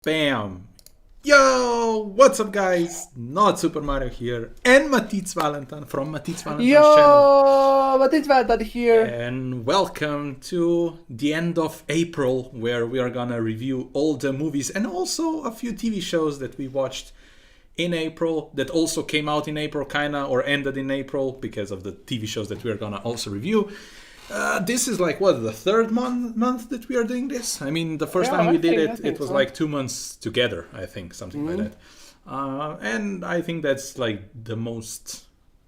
Bam! Yo! What's up, guys? Not Super Mario here, and Matits Valentin from Matits Valentin's channel. Yo, wat is dat here? And welcome to the end of April, where we are gonna review all the movies and also a few TV shows that we watched in April that also came out in April, kinda, or ended in April because of the TV shows that we're gonna also review. This is like the third month that we are doing this. I mean, the first time we did it, it was like 2 months together. I think something like that. And I think that's like the most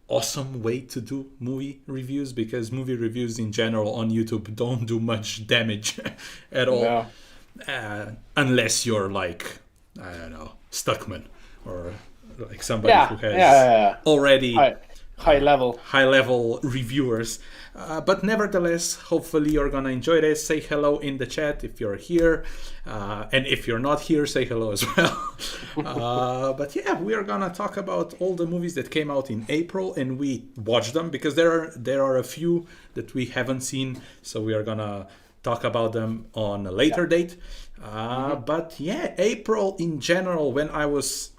awesome way to do movie reviews, because movie reviews in general on YouTube don't do much damage at all, unless you're like, I don't know, Stuckman or like somebody who has already high level reviewers. But nevertheless, hopefully you're gonna enjoy this. Say hello in the chat if you're here, and if you're not here, say hello as well. But yeah, we are gonna talk about all the movies that came out in April, and we watched them because there are a few that we haven't seen, so we are gonna talk about them on a later date. But yeah, April in general, when I was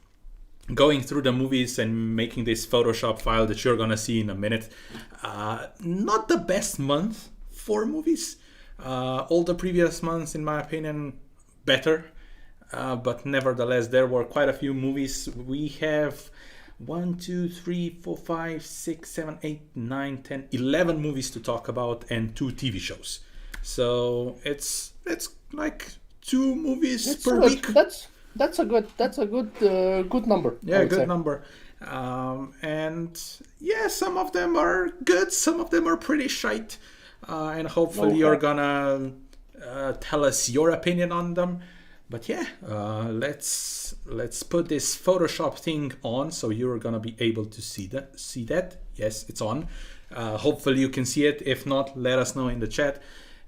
going through the movies and making this Photoshop file that you're gonna see in a minute, not the best month for movies. All the previous months, in my opinion, better. But nevertheless, there were quite a few movies. We have 1, 2, 3, 4, 5, 6, 7, 8, 9, 10, 11 movies to talk about and 2 TV shows. So it's like 2 movies per week. That's a good number. Yeah, good number. And yeah, some of them are good, some of them are pretty shite. And hopefully you're gonna tell us your opinion on them. But yeah, let's put this Photoshop thing on, so you're gonna be able to see that. Yes, it's on. Hopefully you can see it. If not, let us know in the chat.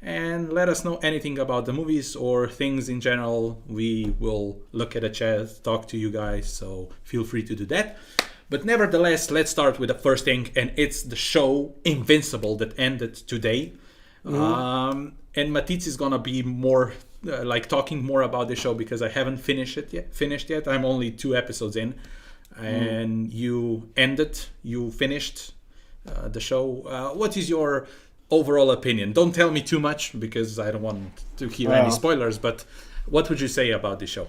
And let us know anything about the movies or things in general. We will look at the chat, talk to you guys, so feel free to do that. But nevertheless, let's start with the first thing, and it's the show Invincible that ended today. And Matitz is gonna be more like talking more about the show because I haven't finished yet. I'm only 2 episodes in, and you finished the show. What is your overall opinion? Don't tell me too much because I don't want to hear any spoilers, but what would you say about the show?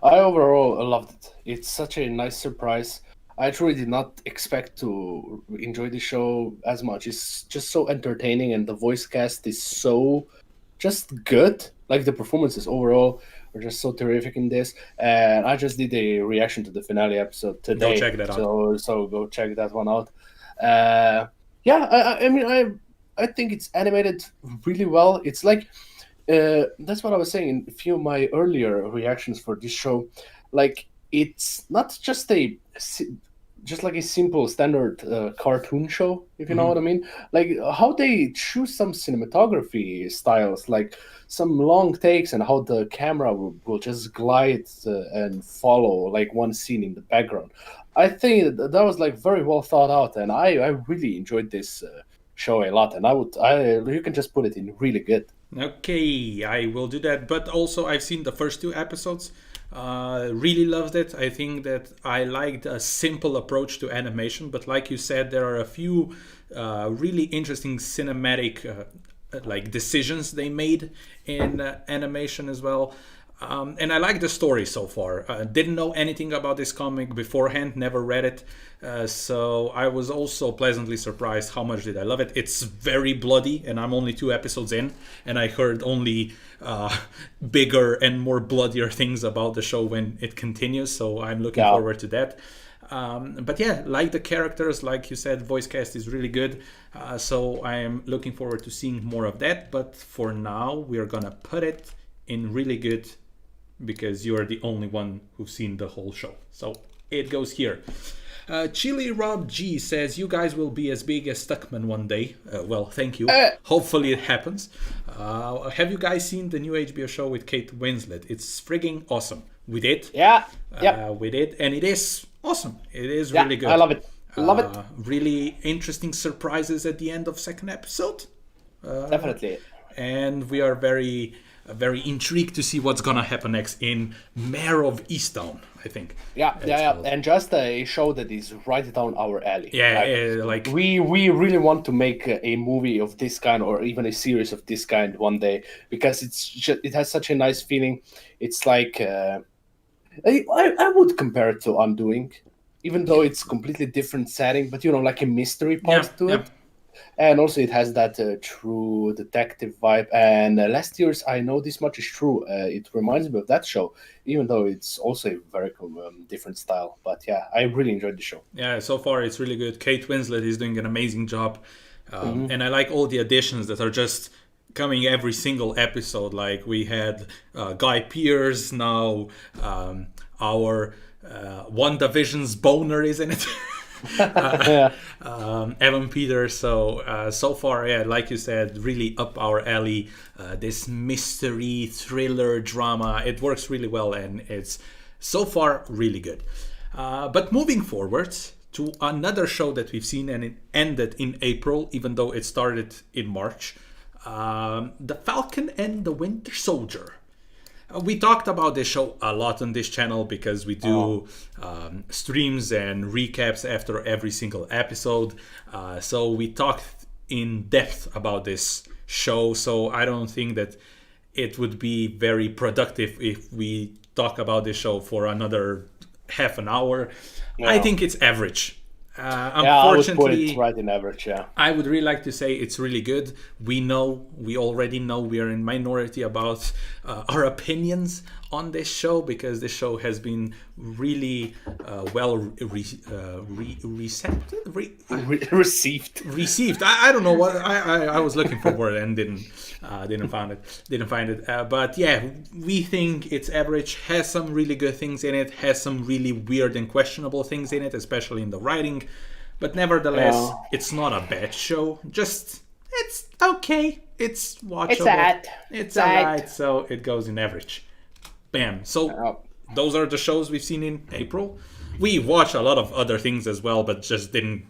I overall loved it. It's such a nice surprise. I truly did not expect to enjoy the show as much. It's just so entertaining, and the voice cast is so just good. Like, the performances overall are just so terrific in this. And I just did a reaction to the finale episode today. Go check that out. So go check that one out. I think it's animated really well. It's like, that's what I was saying in a few of my earlier reactions for this show. Like, it's not just like a simple standard cartoon show, if you know what I mean. Like, how they choose some cinematography styles, like some long takes, and how the camera will just glide and follow like one scene in the background. I think that was like very well thought out, and I really enjoyed this show a lot, and you can just put it in really good. Okay, I will do that. But also, I've seen the first 2 episodes. Really loved it. I think that I liked a simple approach to animation, but like you said, there are a few really interesting cinematic like decisions they made in animation as well. And I like the story so far. Didn't know anything about this comic beforehand, never read it. So I was also pleasantly surprised how much did I love it. It's very bloody, and I'm only 2 episodes in, and I heard only bigger and more bloodier things about the show when it continues. So I'm looking forward to that. But yeah, like the characters, like you said, voice cast is really good. So I am looking forward to seeing more of that. But for now, we are gonna put it in really good, because you are the only one who's seen the whole show. So it goes here. Chili Rob G says, you guys will be as big as Stuckman one day. Well, thank you. Hopefully it happens. Have you guys seen the new HBO show with Kate Winslet? It's frigging awesome. We did. Yeah. We did. And it is awesome. It is really good. I love it. Love it. Really interesting surprises at the end of 2nd episode. Definitely. And we are very very intrigued to see what's gonna happen next in Mare of Easttown, I think. Yeah, and just a show that is right down our alley. Yeah, like we really want to make a movie of this kind, or even a series of this kind one day, because it has such a nice feeling. It's like I would compare it to Undoing, even though it's completely different setting, but like a mystery part to it. And also it has that true detective vibe. And last year's I Know This Much Is True, it reminds me of that show, even though it's also a very different style. But yeah, I really enjoyed the show. Yeah, so far it's really good. Kate Winslet is doing an amazing job. And I like all the additions that are just coming every single episode. Like we had Guy Pearce, now our WandaVision's boner is in it. Evan Peters. So far, yeah, like you said, really up our alley. This mystery thriller drama, it works really well, and it's so far really good. But moving forward to another show that we've seen, and it ended in April, even though it started in March. The Falcon and the Winter Soldier. We talked about this show a lot on this channel because we do streams and recaps after every single episode. So we talked in depth about this show. So I don't think that it would be very productive if we talk about this show for another half an hour. No. I think it's average. Unfortunately, I would put it right in average. Yeah, I would really like to say it's really good. We already know we are in minority about our opinions on this show, because this show has been really well received. I don't know what I was looking for word and didn't find it. But yeah, we think it's average. Has some really good things in it. Has some really weird and questionable things in it, especially in the writing. But nevertheless, it's not a bad show. Just it's okay. It's watchable. It's alright. So it goes in average. Bam. So those are the shows we've seen in April. We watched a lot of other things as well, but just didn't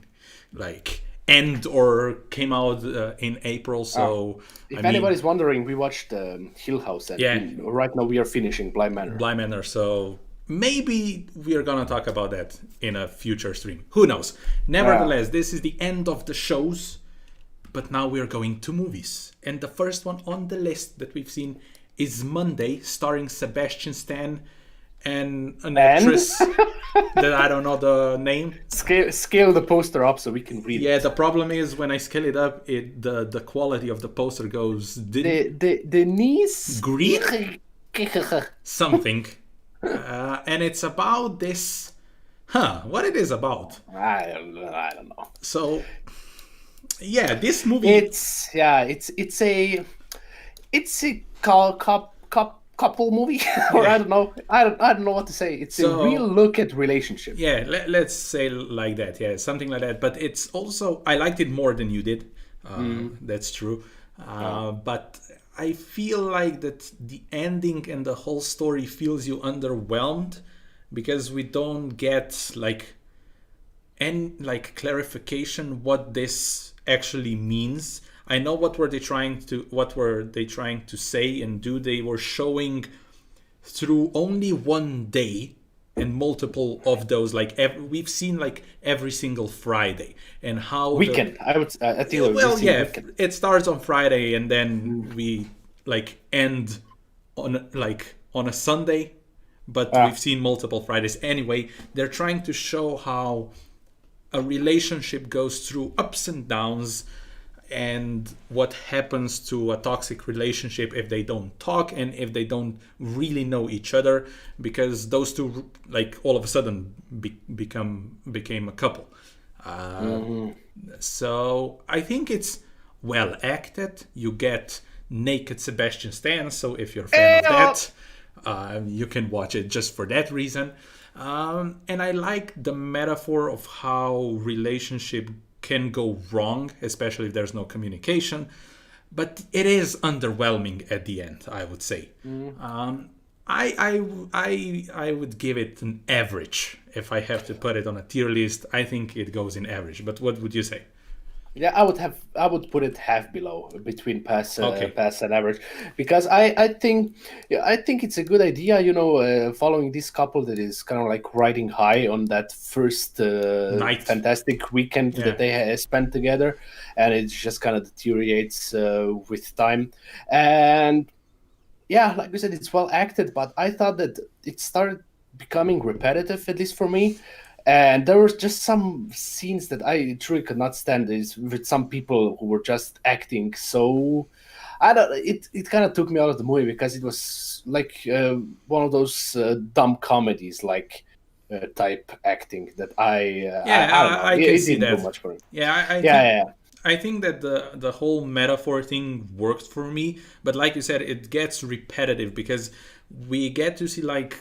end or came out in April. So if anybody's wondering, we watched Hill House, and right now we are finishing Bly Manor. So maybe we are gonna talk about that in a future stream. Who knows? Nevertheless, this is the end of the shows, but now we are going to movies. And the first one on the list that we've seen is Monday, starring Sebastian Stan and an actress that I don't know the name. Scale the poster up so we can read it. Yeah, the problem is when I scale it up, the quality of the poster goes the knees green something, and it's about this. What it is about? I don't know. So, yeah, this movie. It's a couple movie, or I don't know. I don't know what to say. It's a real look at relationship. Yeah, let's say like that. Yeah, something like that. But it's also, I liked it more than you did. That's true. But I feel like that the ending and the whole story feels you underwhelmed, because we don't get any clarification what this actually means. I know what were they trying to say and do. They were showing through only one day and multiple of those. We've seen every single Friday and how weekend. I think. Well, yeah, weekend. It starts on Friday and then we end on a Sunday, but we've seen multiple Fridays anyway. They're trying to show how a relationship goes through ups and downs, and what happens to a toxic relationship if they don't talk and if they don't really know each other, because those two all of a sudden became a couple. So I think it's well acted. You get naked Sebastian Stan, so if you're a fan of that, you can watch it just for that reason. And I like the metaphor of how relationship can go wrong, especially if there's no communication, but it is underwhelming at the end, I would say. I would give it an average if I have to put it on a tier list. I think it goes in average, but what would you say? Yeah, I would put it half below between Okay. pass and average, because I think, yeah, I think it's a good idea, following this couple that is kind of like riding high on that first Night. fantastic weekend that Yeah. they spent together, and it just kind of deteriorates with time. And yeah, like I said, it's well acted, but I thought that it started becoming repetitive, at least for me. And there was just some scenes that I truly could not stand. Is with some people who were just acting so. I don't. It kind of took me out of the movie because it was like one of those dumb comedies, like type acting that I don't Yeah, know. I can It see didn't do that. much for me. Yeah, I Yeah, think yeah, I think that the whole metaphor thing worked for me, but like you said, it gets repetitive because we get to see like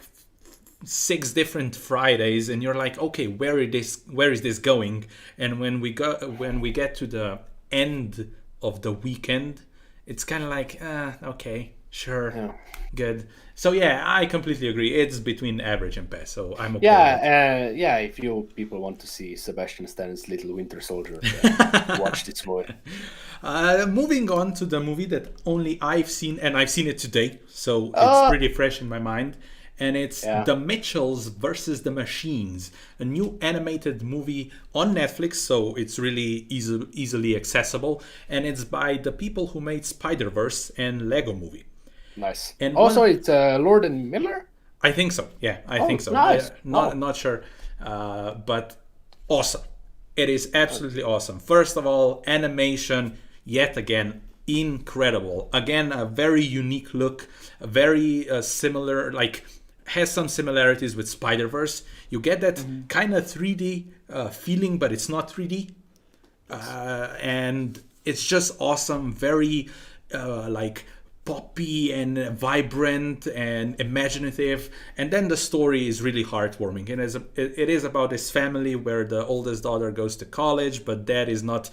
six different Fridays, and you're like, okay, where is this going? And when we get to the end of the weekend, it's kind of like, okay, sure, yeah. good. So yeah, I completely agree. It's between average and best, so I'm okay with it. Yeah, yeah. If you people want to see Sebastian Stan's Little Winter Soldier, watch this movie. Moving on to the movie that only I've seen, and I've seen it today, so it's Uh pretty fresh in my mind. And it's yeah. The Mitchells versus the Machines, a new animated movie on Netflix, so it's really easily accessible. And it's by the people who made Spider-Verse and Lego Movie. Nice. And Also, one, it's Lord and Miller. I think so. Yeah, I think Oh, so. nice. Oh, Not sure, but awesome. It is absolutely awesome. First of all, animation yet again incredible. Again, a very unique look, a very similar, like has some similarities with Spider Verse. You get that mhm. kind of 3D feeling, but it's not 3D, Nice. and it's just awesome. Very like poppy and vibrant and imaginative, and then the story is really heartwarming. It is about this family where the oldest daughter goes to college, but dad is not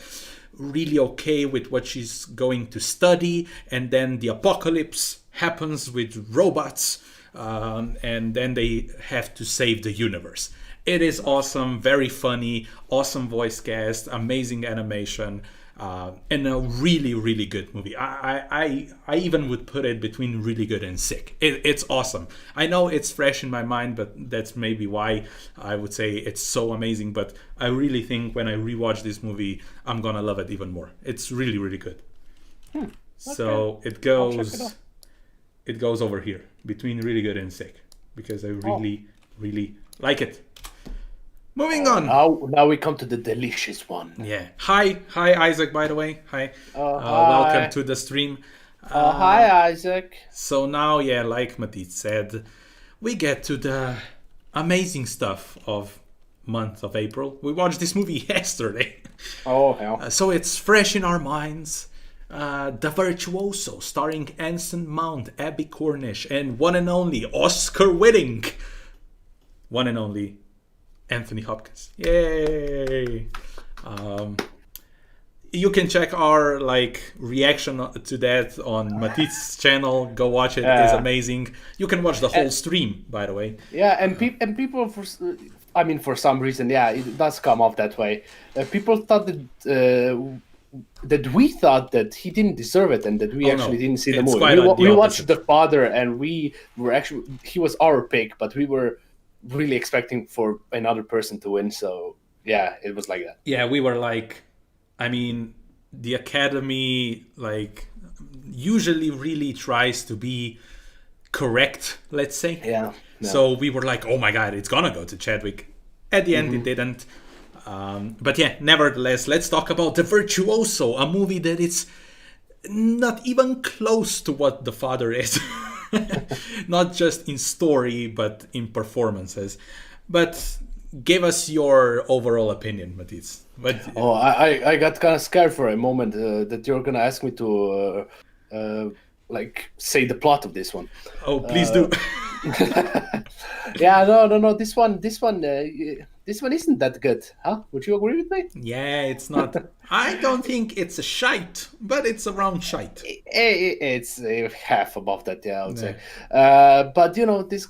really okay with what she's going to study, and then the apocalypse happens with robots, and then they have to save the universe. It is awesome, very funny, awesome voice cast, amazing animation, and a really, really good movie. I even would put it between really good and sick. It's awesome. I know it's fresh in my mind, but that's maybe why I would say it's so amazing. But I really think when I rewatch this movie, I'm gonna love it even more. It's really, really good. Hmm. Okay, So I'll check it out. it goes over here between really good and sick because I Oh, really, really like it. Moving on. now we come to the delicious one. Yeah. Hi, Isaac. By the way, hi. Welcome Hi. to the stream. Hi, Isaac. So now, yeah, like Matit said, we get to the amazing stuff of month of April. We watched this movie yesterday, Oh hell. so it's fresh in our minds. The Virtuoso, starring Anson Mount, Abby Cornish, and one and only Oscar-winning, one and only Anthony Hopkins. Yay! Um, you can check our like reaction to that on Matit's channel. Go watch it; it's Yeah. amazing. You can watch the Uh, whole stream, by the way. Yeah, and people I mean, for some reason, yeah, it does come off that way. People thought that we thought that he didn't deserve it, and that we Oh actually no, didn't see the it's movie. quite the We watched opposite. The Father, and we were actually, he was our pick, but we were really expecting for another person to win. So yeah, it was like that. Yeah, we were like, I mean, the Academy like usually really tries to be correct, let's say. Yeah, yeah. So we were like, oh my god, it's gonna go to Chadwick. At the end, it Hmm. didn't. But yeah, nevertheless, let's talk about The Virtuoso, a movie that is not even close to what The Father is. Not just in story, but in performances. But give us your overall opinion, Matisse. But Oh, I got kind of scared for a moment that you're gonna ask me to like say the plot of this one. oh, please Uh, do. yeah, no. This one isn't that good, huh? Would you agree with me? Yeah, it's not. I don't think it's a shite, but it's around shite. It's half above that, yeah, I would Yeah. say. But this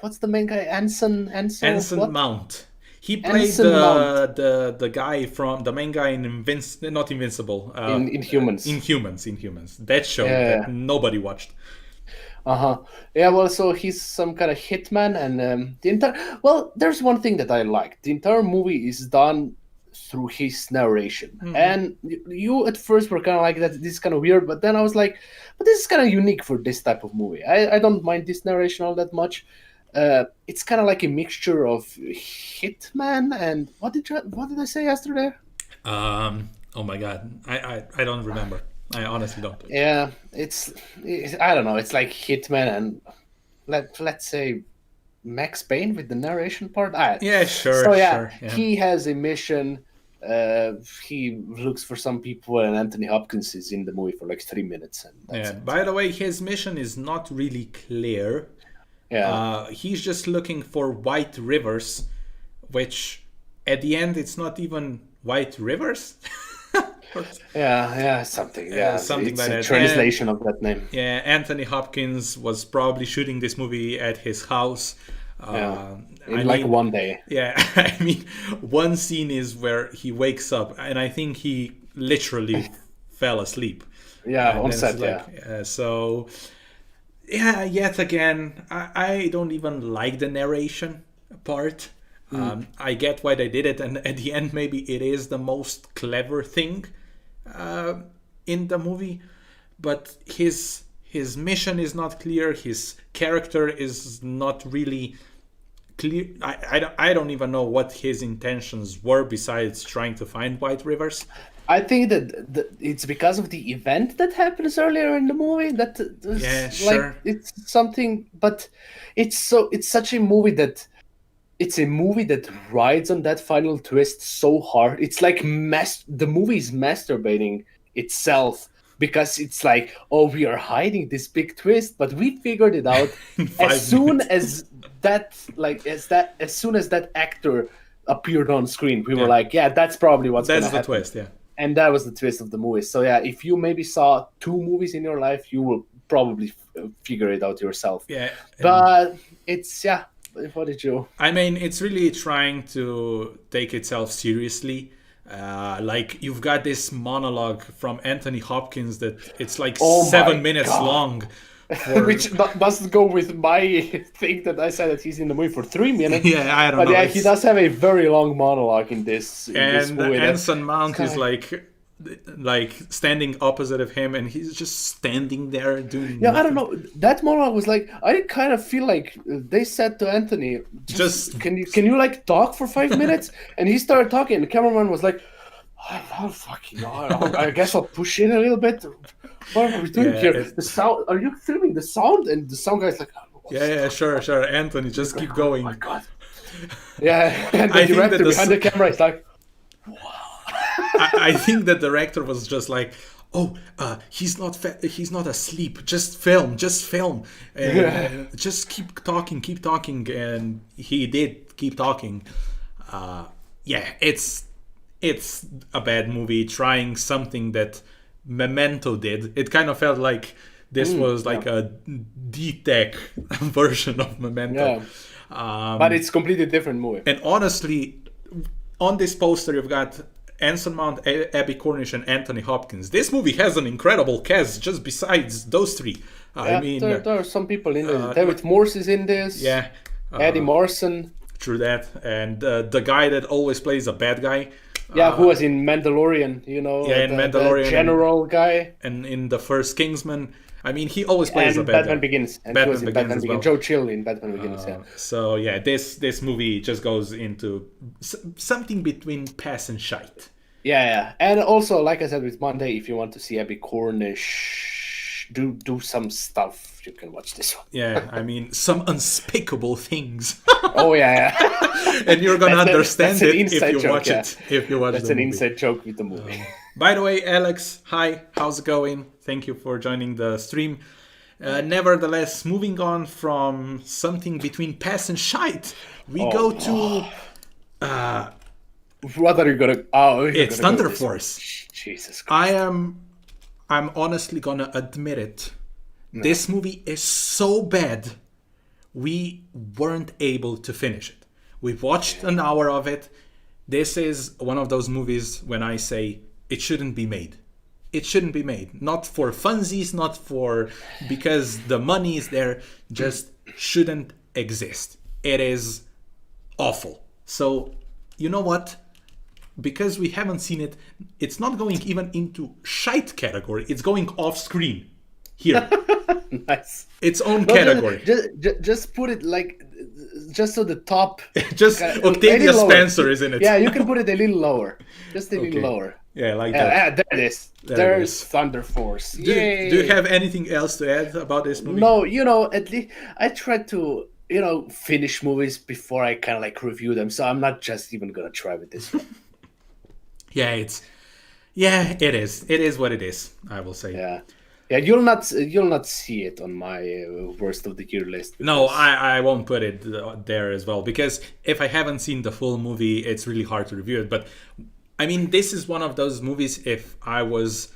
what's the main guy? Anson Anson what? Mount. He played Anson Mount the guy from the main guy in not Invincible. in Humans. Inhumans. That show Yeah. that nobody watched. Yeah, well, so he's some kind of hitman, and there's one thing that I like. The entire movie is done through his narration, and you at first were kind of like, that this is kind of weird, but then I was like, but this is kind of unique for this type of movie. I don't mind this narration all that much. It's kind of like a mixture of hitman and what did I say yesterday? Oh my god, I don't remember. I honestly don't. Yeah, it's I don't know. It's like Hitman and let's say Max Payne with the narration part. Yeah, sure. So sure, yeah. he has a mission. He looks for some people, and Anthony Hopkins is in the movie for like 3 minutes. And that's it. By the way, his mission is not really clear. Yeah. He's just looking for white rivers, which at the end it's not even white rivers. Something. Yeah, something it's like a that. translation of that name. Yeah, Anthony Hopkins was probably shooting this movie at his house. In one day. Yeah, I mean, one scene is where he wakes up, and I think he literally fell asleep. Yeah, on set. So, yeah, yet again, I don't even like the narration part. I get why they did it, and at the end, maybe it is the most clever thing in the movie, but his mission is not clear. His character is not really clear. I don't even know what his intentions were besides trying to find white rivers. I think that it's because of the event that happens earlier in the movie that sure. It's something, but it's such a movie that. It's a movie that rides on that final twist so hard. It's like the movie is masturbating itself because it's like, oh, we are hiding this big twist, but we figured it out as soon as that actor appeared on screen. We were like, yeah, that's probably what's going to happen. That's the twist, yeah. And that was the twist of the movie. So yeah, if you maybe saw 2 movies in your life, you will probably figure it out yourself. Yeah, but it's What did you? I mean, it's really trying to take itself seriously. Like, you've got this monologue from Anthony Hopkins that it's like 7 minutes long. Which doesn't go with my thing that I said that he's in the movie for 3 minutes. Yeah, I don't know. But yeah, he does have a very long monologue in this movie. Anson Mount is like standing opposite of him, and he's just standing there doing nothing. I don't know, that monologue was like, I kind of feel like they said to Anthony, just can you like talk for 5 minutes? And he started talking, and the cameraman was like, I fucking know, I guess I'll push in a little bit. What are we doing here? The sound, are you filming the sound? And the sound guy's like, sure, Anthony, just keep going. Oh my god. Yeah, and the director behind the camera is like, wow. I think the director was just like, he's not asleep. Just film, and just keep talking, and he did keep talking. It's a bad movie trying something that Memento did. It kind of felt like this was like a D-Tech version of Memento. But it's a completely different movie. And honestly, on this poster you've got Anson Mount, Abby Cornish, and Anthony Hopkins. This movie has an incredible cast just besides those 3. I mean, there are some people in there. David Morse is in this. Yeah. Eddie Morrison. True that. And the guy that always plays a bad guy. Who was in Mandalorian, in Mandalorian. The general guy. And in the first Kingsman. I mean, he always plays a bad Batman guy. Begins. And Batman he was in Begins Batman Begins. Joe Chill in Batman Begins, So, yeah, this movie just goes into something between pass and shite. Yeah. And also, like I said with Monday, if you want to see Abby Cornish do some stuff, you can watch this one. Yeah, I mean, some unspeakable things. Oh, yeah. And you're going to understand it if you watch it. If you watch That's an inside joke with the movie. By the way, Alex, hi, how's it going? Thank you for joining the stream. Nevertheless, moving on from something between pass and shite, we go to... what are you going to... it's Thunder Force. Jesus Christ. I'm honestly going to admit it. No. This movie is so bad, we weren't able to finish it. We watched an hour of it. This is one of those movies when I say it shouldn't be made. It shouldn't be made. Not for funsies, not for because the money is there. Just shouldn't exist. It is awful. So, you know what? Because we haven't seen it, it's not going even into shite category. It's going off screen here. Nice. Its own category. Just put it like just so the top. Just Octavia Spencer is in it. Yeah, you can put it a little lower. Just a little lower. Yeah, I like that. There it is. There's Thunder Force. Do you have anything else to add about this movie? No, at least I try to, finish movies before I kind of like review them. So I'm not just even gonna try with this one. It is. It is what it is, I will say. Yeah, you'll not see it on my worst of the year list. No, I won't put it there as well, because if I haven't seen the full movie, it's really hard to review it. But I mean, this is one of those movies. If I was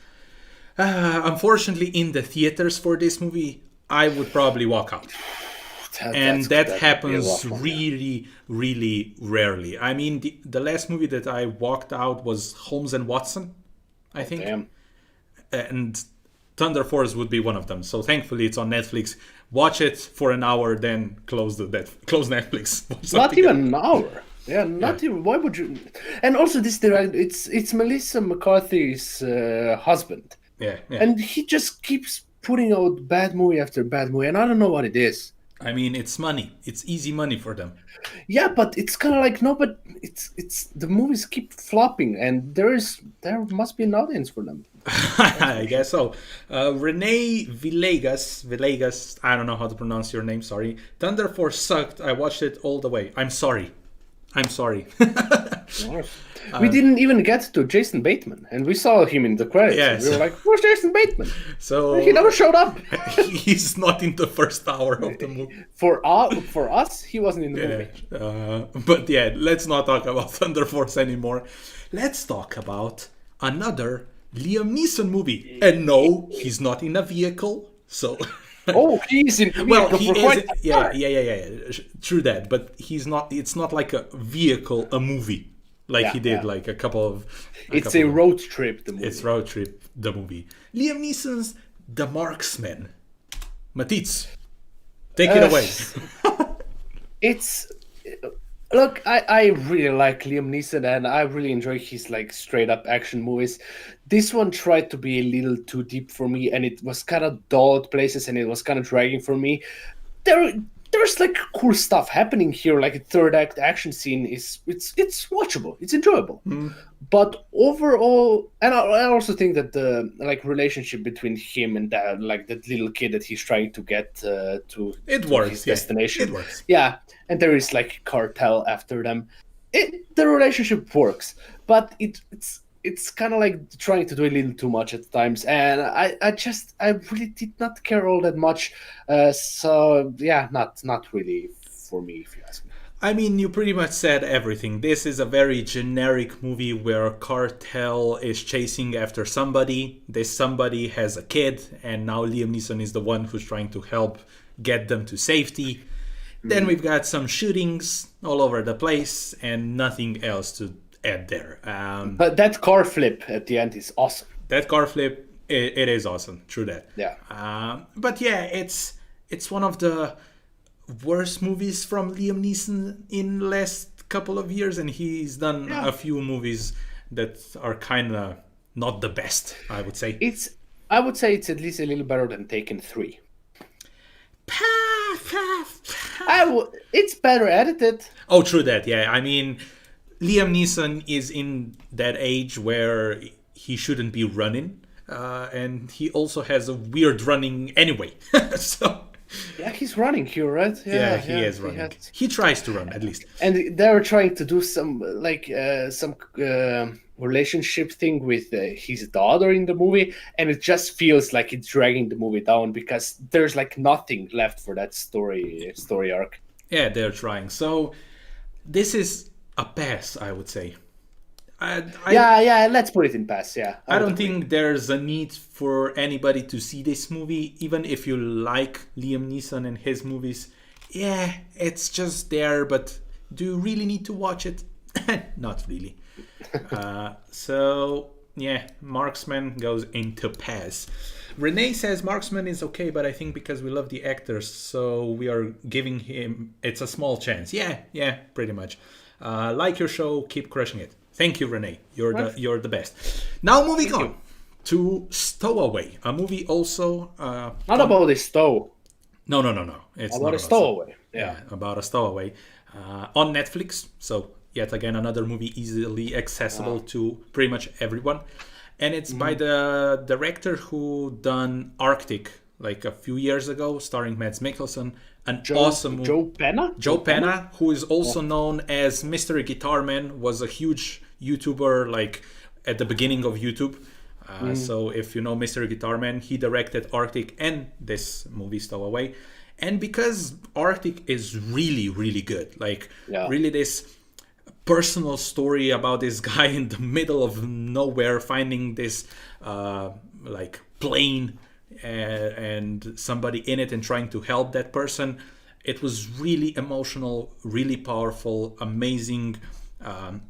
unfortunately in the theaters for this movie, I would probably walk out. That happens really, really rarely. I mean, the last movie that I walked out was Holmes and Watson, I think. Damn. And Thunder Force would be one of them. So thankfully it's on Netflix. Watch it for an hour, then close Netflix. Not even an hour. Yeah, not even. Why would you? And also, this director, it's Melissa McCarthy's husband. Yeah. And he just keeps putting out bad movie after bad movie, and I don't know what it is. I mean, it's money. It's easy money for them. Yeah, but it's kind of like but it's the movies keep flopping, and there must be an audience for them. I guess so. Renee Villegas, I don't know how to pronounce your name, sorry. Thunder Force sucked. I watched it all the way. I'm sorry. We didn't even get to Jason Bateman, and we saw him in the credits. Yes. We were like, where's Jason Bateman? So he never showed up. He's not in the first hour of the movie. For us, he wasn't in the movie. But yeah, let's not talk about Thunder Force anymore. Let's talk about another Liam Neeson movie. And no, he's not in a vehicle, so... he's in. Well, he is. Yeah. True that, but he's not. It's not like a vehicle, a movie, like he did like a couple of. It's a road trip. The movie. It's road trip. The movie. Liam Neeson's The Marksman. Matitz, take it away. Look, I really like Liam Neeson, and I really enjoy his like straight up action movies. This one tried to be a little too deep for me, and it was kind of dull at places, and it was kind of dragging for me. There's like cool stuff happening here, like a third act action scene it's watchable, it's enjoyable. But overall, and I also think that the like relationship between him and that little kid that he's trying to get to his destination, it works. Yeah, and there is like cartel after them. The relationship works, but it's kind of like trying to do a little too much at times, and I really did not care all that much. So yeah, not really for me, if you ask me. I mean, you pretty much said everything. This is a very generic movie where cartel is chasing after somebody. This somebody has a kid, and now Liam Neeson is the one who's trying to help get them to safety. Then we've got some shootings all over the place, and nothing else to add there. But that car flip at the end is awesome. That car flip, it is awesome. True that. Yeah. But yeah, it's one of the worst movies from Liam Neeson in the last couple of years, and he's done a few movies that are kind of not the best, I would say. I would say it's at least a little better than Taken 3. It's better edited. Oh, true that. Yeah, I mean, Liam Neeson is in that age where he shouldn't be running, and he also has a weird running anyway. So yeah, he's running here, right? Yeah, he is running. He tries to run, at least. And they're trying to do some relationship thing with his daughter in the movie, and it just feels like it's dragging the movie down because there's like nothing left for that story arc. Yeah, they're trying. So this is a pass, I would say. Let's put it in pass. Yeah, I don't think there's a need for anybody to see this movie, even if you like Liam Neeson and his movies. Yeah, it's just there, but Do you really need to watch it? Not really. So yeah, Marksman goes into pass. Renee says Marksman is okay, but I think because we love the actors, so we are giving him it's a small chance. Yeah, pretty much. Like your show, keep crushing it. Thank you, Renee. You're the best. Now moving on to Stowaway, a movie also not about a stow. No. It's about not a stowaway. Yeah, about a stowaway on Netflix. So yet again, another movie easily accessible to pretty much everyone, and it's by the director who done Arctic like a few years ago, starring Mads Mikkelsen. An awesome movie. Joe Penna, who is also known as Mystery Guitar Man, was a huge YouTuber like at the beginning of YouTube. So if you know Mr. Guitarman, he directed Arctic and this movie Stowaway. And because Arctic is really, really good, like really this personal story about this guy in the middle of nowhere finding this like plane and somebody in it and trying to help that person. It was really emotional, really powerful, amazing.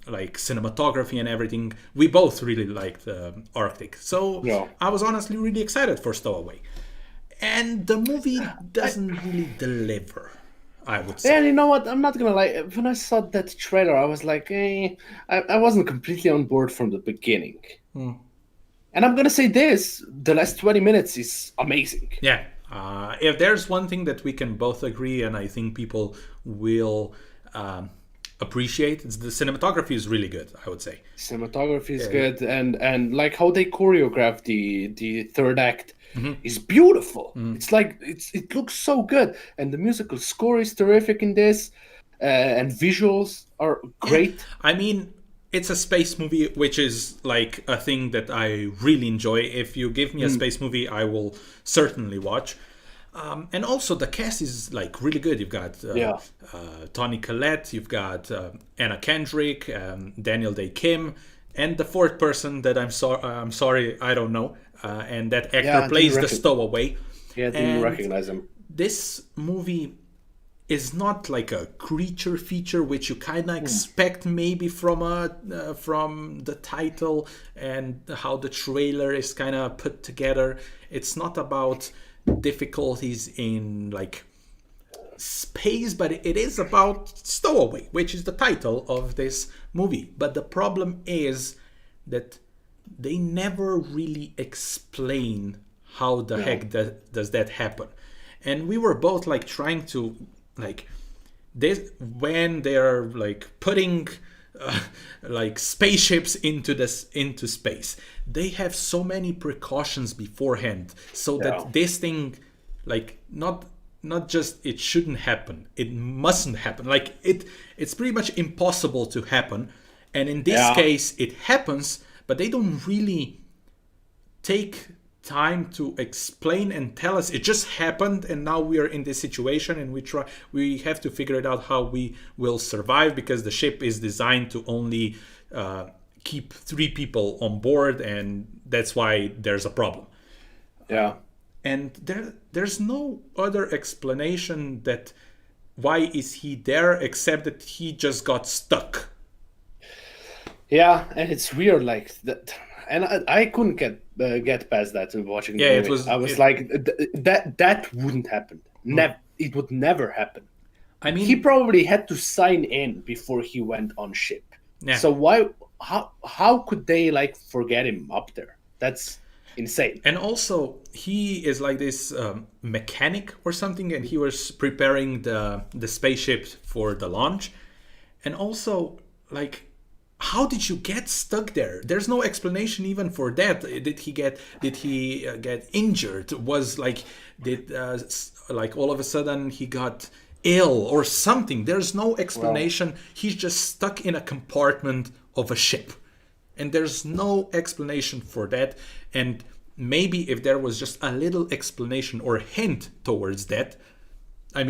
Like cinematography and everything. We both really liked Arctic, so I was honestly really excited for Stowaway, and the movie doesn't really deliver, I would say. And you know what, I'm not gonna lie, when I saw that trailer I was like I wasn't completely on board from the beginning. And I'm gonna say this, the last 20 minutes is amazing. If there's one thing that we can both agree, and I think people will appreciate, it's the cinematography is really good, I would say. Cinematography is good, and like how they choreograph the third act is beautiful. It's like it looks so good, and the musical score is terrific in this, and visuals are great. I mean, it's a space movie, which is like a thing that I really enjoy. If you give me a space movie, I will certainly watch. And also the cast is like really good. You've got Toni Collette, you've got Anna Kendrick, Daniel Day Kim, and the fourth person that I'm sorry, I don't know. And that actor plays the Stowaway. Yeah, I didn't recognize him. This movie is not like a creature feature, which you kind of expect maybe from the title and how the trailer is kind of put together. It's not about difficulties in like space, but it is about Stowaway, which is the title of this movie. But the problem is that they never really explain how the heck does that happen. And we were both like trying to like this when they're like putting like spaceships into space. They have so many precautions beforehand, so that this thing, like not just it shouldn't happen, it mustn't happen. Like it's pretty much impossible to happen. And in this case, it happens, but they don't really take time to explain and tell us it just happened, and now we are in this situation, and we have to figure it out how we will survive, because the ship is designed to only keep 3 people on board, and that's why there's a problem. And there's no other explanation that why is he there except that he just got stuck. And it's weird like that. And I couldn't get past that watching the movie. I was like, that wouldn't happen. It would never happen. I mean, he probably had to sign in before he went on ship. So how could they like forget him up there? That's insane. And also, he is like this mechanic or something, and he was preparing the spaceship for the launch. And also, like, how did you get stuck there? There's no explanation even for that. Did he get injured? Was like like all of a sudden he got ill or something? There's no explanation. He's just stuck in a compartment of a ship, and there's no explanation for that. And maybe if there was just a little explanation or hint towards that, I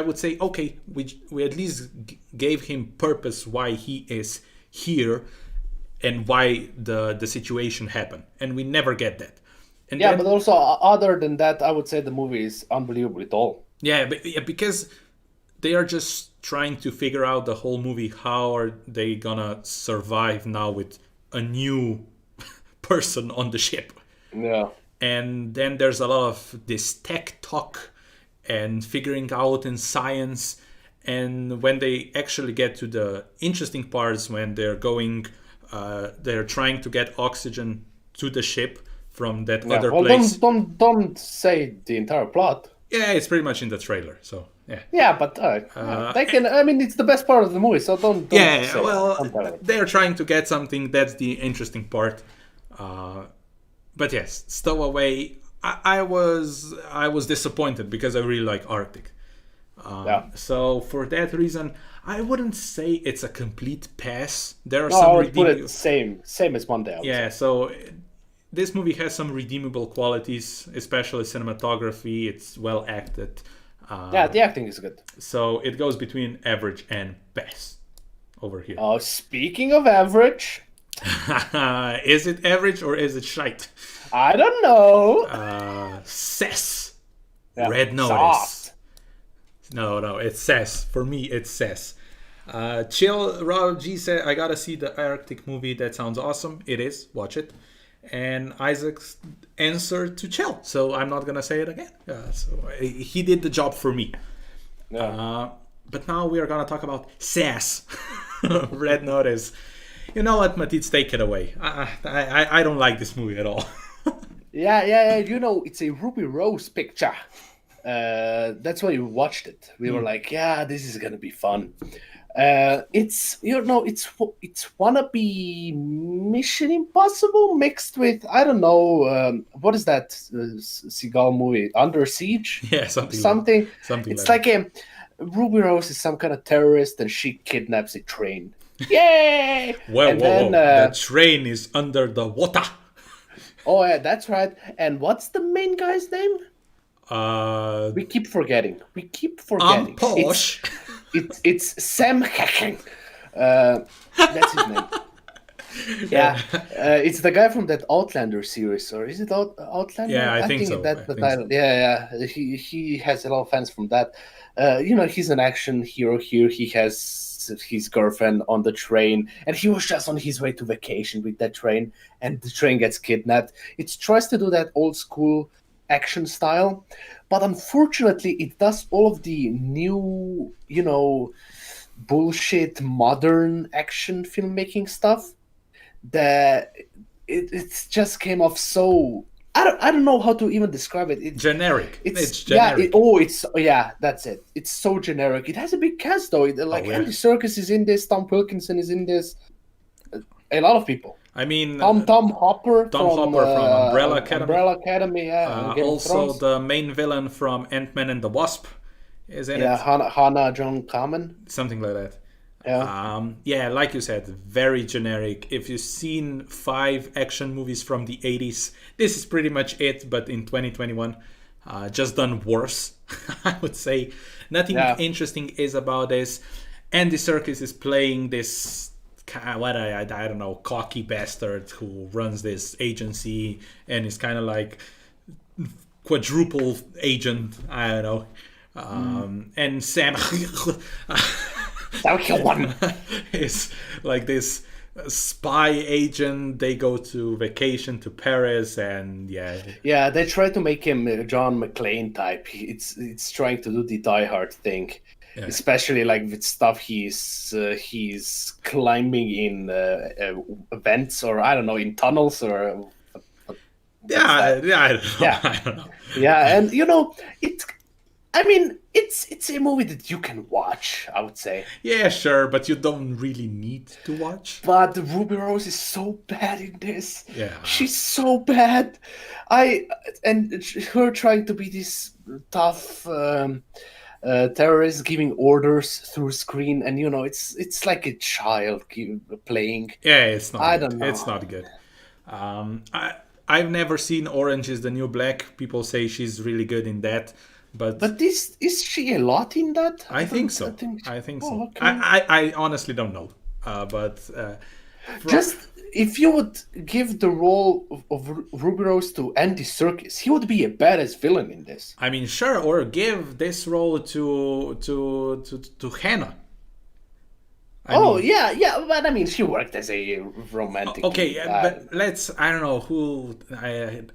would say, okay, we at least gave him purpose why he is here and why the situation happened, and we never get that. And but also other than that, I would say the movie is unbelievably dull. Because they are just trying to figure out the whole movie. How are they gonna survive now with a new person on the ship? Yeah. And then there's a lot of this tech talk and figuring out in science. And when they actually get to the interesting parts, when they're trying to get oxygen to the ship from that Yeah. other Well, place. don't say the entire plot. Yeah, it's pretty much in the trailer. So yeah. Yeah, but they can. I mean, it's the best part of the movie, so don't Yeah, say well, don't tell it. they're trying to get something. That's the interesting part. But yes, Stowaway. I was disappointed because I really like Arctic. So for that reason, I wouldn't say it's a complete pass. There are No, I some would put redeemable. it same as Monday. I would Yeah, say. so this movie has some redeemable qualities, especially cinematography. It's well acted. Yeah, the acting is good. So it goes between average and pass over here. Oh, speaking of average, Is it average or is it shite? I don't know. Says. Yeah, Red notice. soft. No, it says. For me, it says. Chill Raul G said, I gotta see the Arctic movie. That sounds awesome. It is. Watch it. And Isaac's answer to Chill. So I'm not gonna say it again. So he did the job for me. Yeah. But now we are gonna talk about Sass. Red Notice. You know what, Matitz, take it away. I don't like this movie at all. Yeah. You know, it's a Ruby Rose picture. That's why we watched it. We were like, yeah, this is gonna be fun. It's it's wannabe Mission Impossible mixed with I don't know what is that Seagal movie Under Siege? Yeah, something. It's like Ruby Rose is some kind of terrorist and she kidnaps a train. Yay! Whoa. The train is under the water. Oh yeah, that's right. And what's the main guy's name? We keep forgetting. Posh. It's Sam Hacking. That's his name. Yeah, it's the guy from that Outlander series, or is it Outlander? Yeah, I think so. That's the title. Yeah. He has a lot of fans from that. He's an action hero here. He has his girlfriend on the train, and he was just on his way to vacation with that train, and the train gets kidnapped. It tries to do that old school action style, but unfortunately it does all of the new bullshit modern action filmmaking stuff that it just came off so I don't know how to even describe it. Generic. It's generic. That's it. It's so generic. It has a big cast though. Andy Serkis is in this, Tom Wilkinson is in this, a lot of people. I mean, Tom Hopper from Umbrella Academy. Also, Thrones. the main villain from Ant-Man and the Wasp is in it. Hannah John Kamen. Something like that. Yeah. Like you said, very generic. If you've seen 5 action movies from the 80s, this is pretty much it, but in 2021. Just done worse, I would say. Nothing interesting is about this. Andy Serkis is playing this I don't know, cocky bastard who runs this agency and is kind of like quadruple agent. I don't know. And Sam is like this spy agent. They go to vacation to Paris, and they try to make him a John McClane type. It's trying to do the Die Hard thing. Yeah. Especially like with stuff he's climbing in vents, or I don't know, in tunnels, or I don't know. Yeah, and it's a movie that you can watch, I would say. Yeah, sure, but you don't really need to watch. But Ruby Rose is so bad in this. Yeah, she's so bad. And her trying to be this tough terrorist giving orders through screen, and it's like a child playing. Yeah, it's not. I don't know. It's not good. I've never seen Orange is the New Black. People say she's really good in that, but this is she a lot in that? I think so. I think so. Okay. I honestly don't know, but Just if you would give the role of Ruby Rose to Andy Serkis, he would be a badass villain in this. I mean, sure, or give this role to Hannah. Yeah, but I mean, she worked as a romantic. Okay, but let's, I don't know who,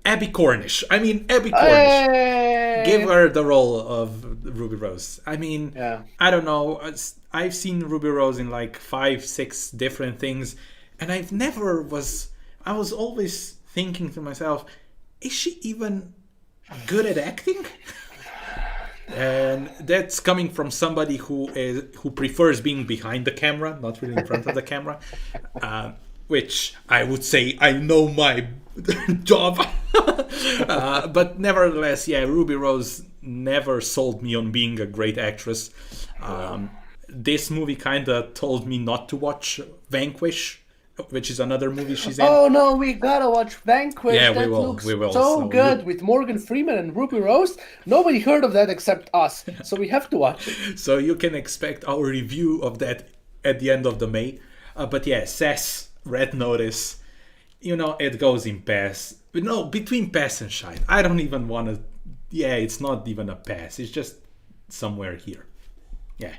Abby Cornish. I mean, Abby Cornish. Give her the role of Ruby Rose. I mean, Yeah. I don't know. I've seen Ruby Rose in like 5-6 different things, and I was always thinking to myself, is she even good at acting? And that's coming from somebody who prefers being behind the camera, not really in front of the camera, which I would say I know my job. But nevertheless, yeah, Ruby Rose never sold me on being a great actress. This movie kind of told me not to watch Vanquish, which is another movie she's in. Oh no, we gotta watch Vanquish. Yeah, that we will. looks We will. so good with Morgan Freeman and Ruby Rose. Nobody heard of that except us, so we have to watch it. So you can expect our review of that at the end of the May. But yeah, Sass, Red Notice, it goes in pass. No, between pass and shine. I don't even want to. Yeah, it's not even a pass. It's just somewhere here. Yeah,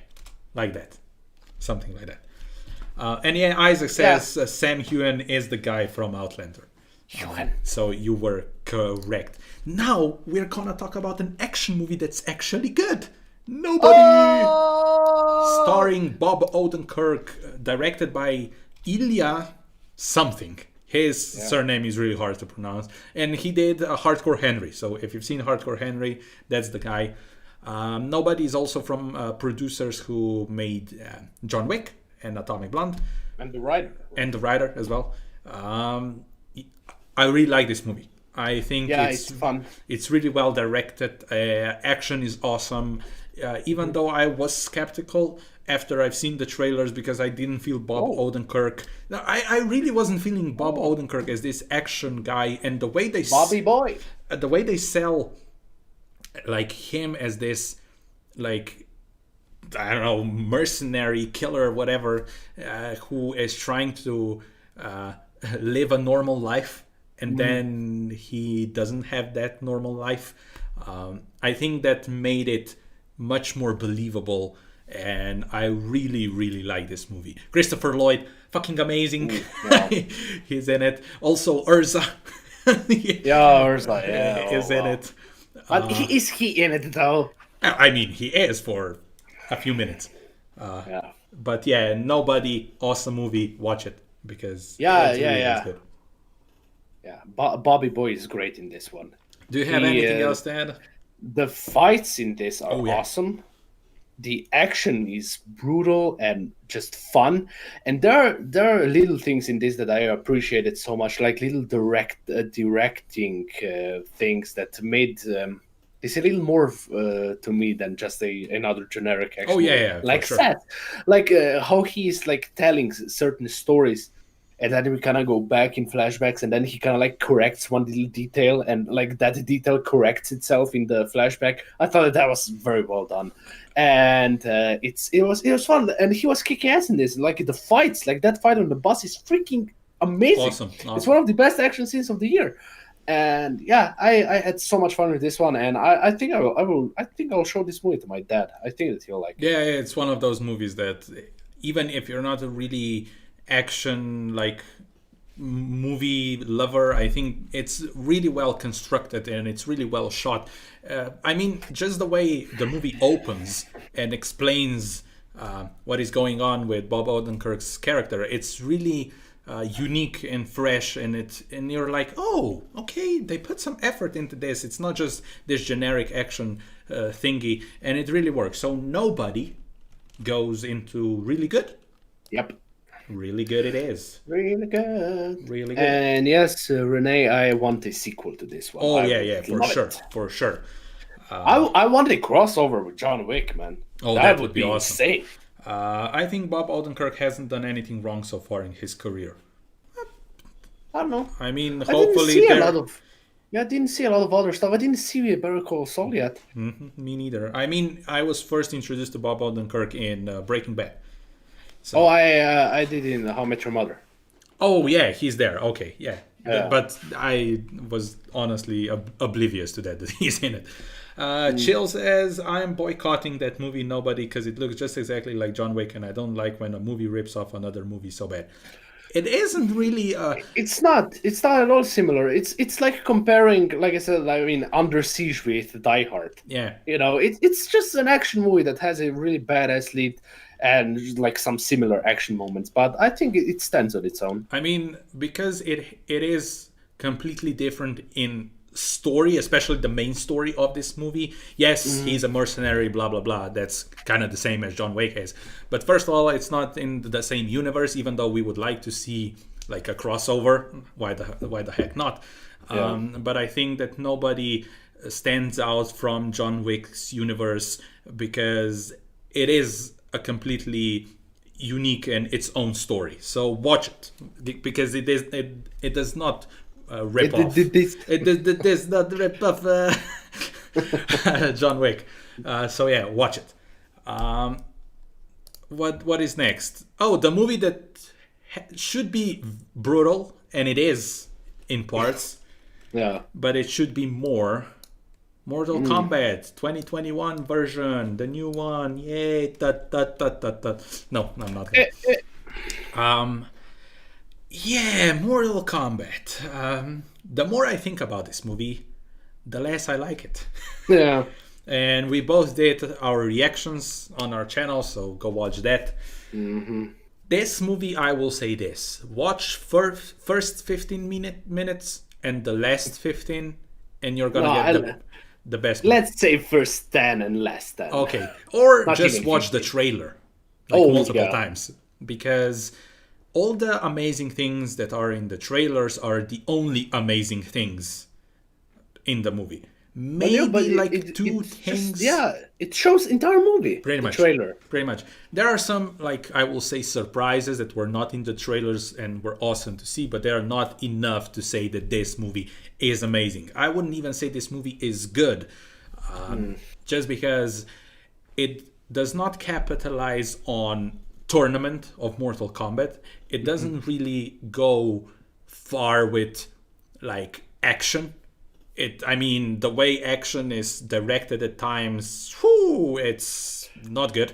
like that. Something like that. And yeah, Isaac says Sam Heughan is the guy from Outlander. So you were correct. Now we're gonna talk about an action movie that's actually good. Nobody! Starring Bob Odenkirk, directed by Ilya something. His surname is really hard to pronounce. And he did Hardcore Henry. So if you've seen Hardcore Henry, that's the guy. Nobody is also from producers who made John Wick and Atomic Blonde. And the writer. And the writer as well. I really like this movie. I think it's fun. It's really well directed. Action is awesome. Even though I was skeptical after I've seen the trailers because I didn't feel Bob Odenkirk. I really wasn't feeling Bob Odenkirk as this action guy, and the way they Bobby Boy. The way they sell like him as this like I don't know, mercenary killer, whatever, who is trying to live a normal life, and then he doesn't have that normal life. I think that made it much more believable, and I really, really like this movie. Christopher Lloyd, fucking amazing. He's in it. Also, Urza. Urza, is in it. But is he in it, though? I mean, he is for a few minutes. But yeah, Nobody, awesome movie. Watch it because it's good. Yeah, Bobby Boy is great in this one. Do you have anything else to add? The fights in this are awesome. The action is brutal and just fun, and there are little things in this that I appreciated so much, like little directing things that made this a little more to me than just another generic action. Oh yeah, like sure. Seth, like how he's like telling certain stories. And then we kind of go back in flashbacks, and then he kind of like corrects one little detail, and like that detail corrects itself in the flashback. I thought that was very well done, and it was fun. And he was kicking ass in this. Like the fights, like that fight on the bus is freaking amazing. Awesome. It's one of the best action scenes of the year. And yeah, I had so much fun with this one, and I think I'll show this movie to my dad. I think that he'll like it. Yeah, it's one of those movies that even if you're not a really action like movie lover, I think it's really well constructed and it's really well shot. I mean, just the way the movie opens and explains what is going on with Bob Odenkirk's character, it's really unique and fresh, and you're like, oh, okay, they put some effort into this. It's not just this generic action thingy, and it really works. So Nobody goes into really good. Yep. Really good it is. Really good. Really good. And yes, Renee, I want a sequel to this one. Oh, yeah, for sure. I want a crossover with John Wick, man. Oh, that would be awesome. Insane. I think Bob Odenkirk hasn't done anything wrong so far in his career. I don't know. I mean, I hopefully I didn't see a lot of other stuff. I didn't see Better Call Saul yet. Me neither. I mean, I was first introduced to Bob Odenkirk in Breaking Bad. So, I did in How I Met Your Mother. Oh yeah, he's there. Okay, yeah. Yeah. But I was honestly oblivious to that that he's in it. Mm. Chill says I'm boycotting that movie. Nobody, because it looks just exactly like John Wick, and I don't like when a movie rips off another movie so bad. It isn't really. It's not at all similar. It's like comparing, like I said, I mean, Under Siege with Die Hard. Yeah, It's just an action movie that has a really badass lead and like some similar action moments, but I think it stands on its own. I mean, because it is completely different in story, especially the main story of this movie. Yes, Mm. he's a mercenary, blah blah blah. That's kind of the same as John Wick is. But first of all, it's not in the same universe. Even though we would like to see like a crossover, why the heck not? Yeah. But I think that nobody stands out from John Wick's universe because it is a completely unique and its own story. So watch it because it does not rip off. It does not rip off John Wick. So yeah, watch it. Um, what is next? Oh, the movie that should be brutal, and it is in parts, Yeah. but it should be more. Mortal Kombat 2021 version, the new one. Yay! No, I'm not gonna. Um, yeah, Mortal Kombat. The more I think about this movie, the less I like it. Yeah. And we both did our reactions on our channel, so go watch that. Hmm. This movie, I will say this: watch first 15 minutes and the last 15, and you're gonna No, get the best. let's say first 10 and last 10. Okay, or Not just even watch the 15. trailer like Oh, multiple yeah. times because all the amazing things that are in the trailers are the only amazing things in the movie. Maybe But like two it's things. just, yeah, it shows entire movie. Pretty the much. trailer. Pretty much. There are some, like I will say, surprises that were not in the trailers and were awesome to see, but they are not enough to say that this movie is amazing. I wouldn't even say this movie is good, just because it does not capitalize on tournament of Mortal Kombat. It doesn't really go far with like action. I mean, the way action is directed at times, whew, it's not good.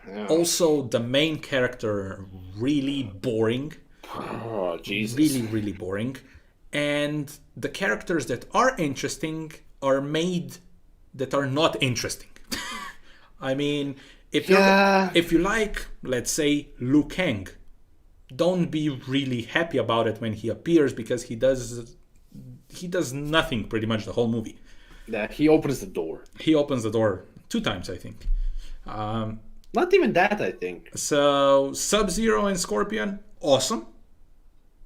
Yeah. Also, the main character really boring, Oh, Jesus. really boring, and the characters that are interesting are made that are not interesting. I mean, Yeah. if you like, let's say, Liu Kang, don't be really happy about it when he appears because he does nothing pretty much the whole movie. Yeah, he opens the door. He opens the door 2 times, I think. Not even that, I think. So Sub-Zero and Scorpion, awesome,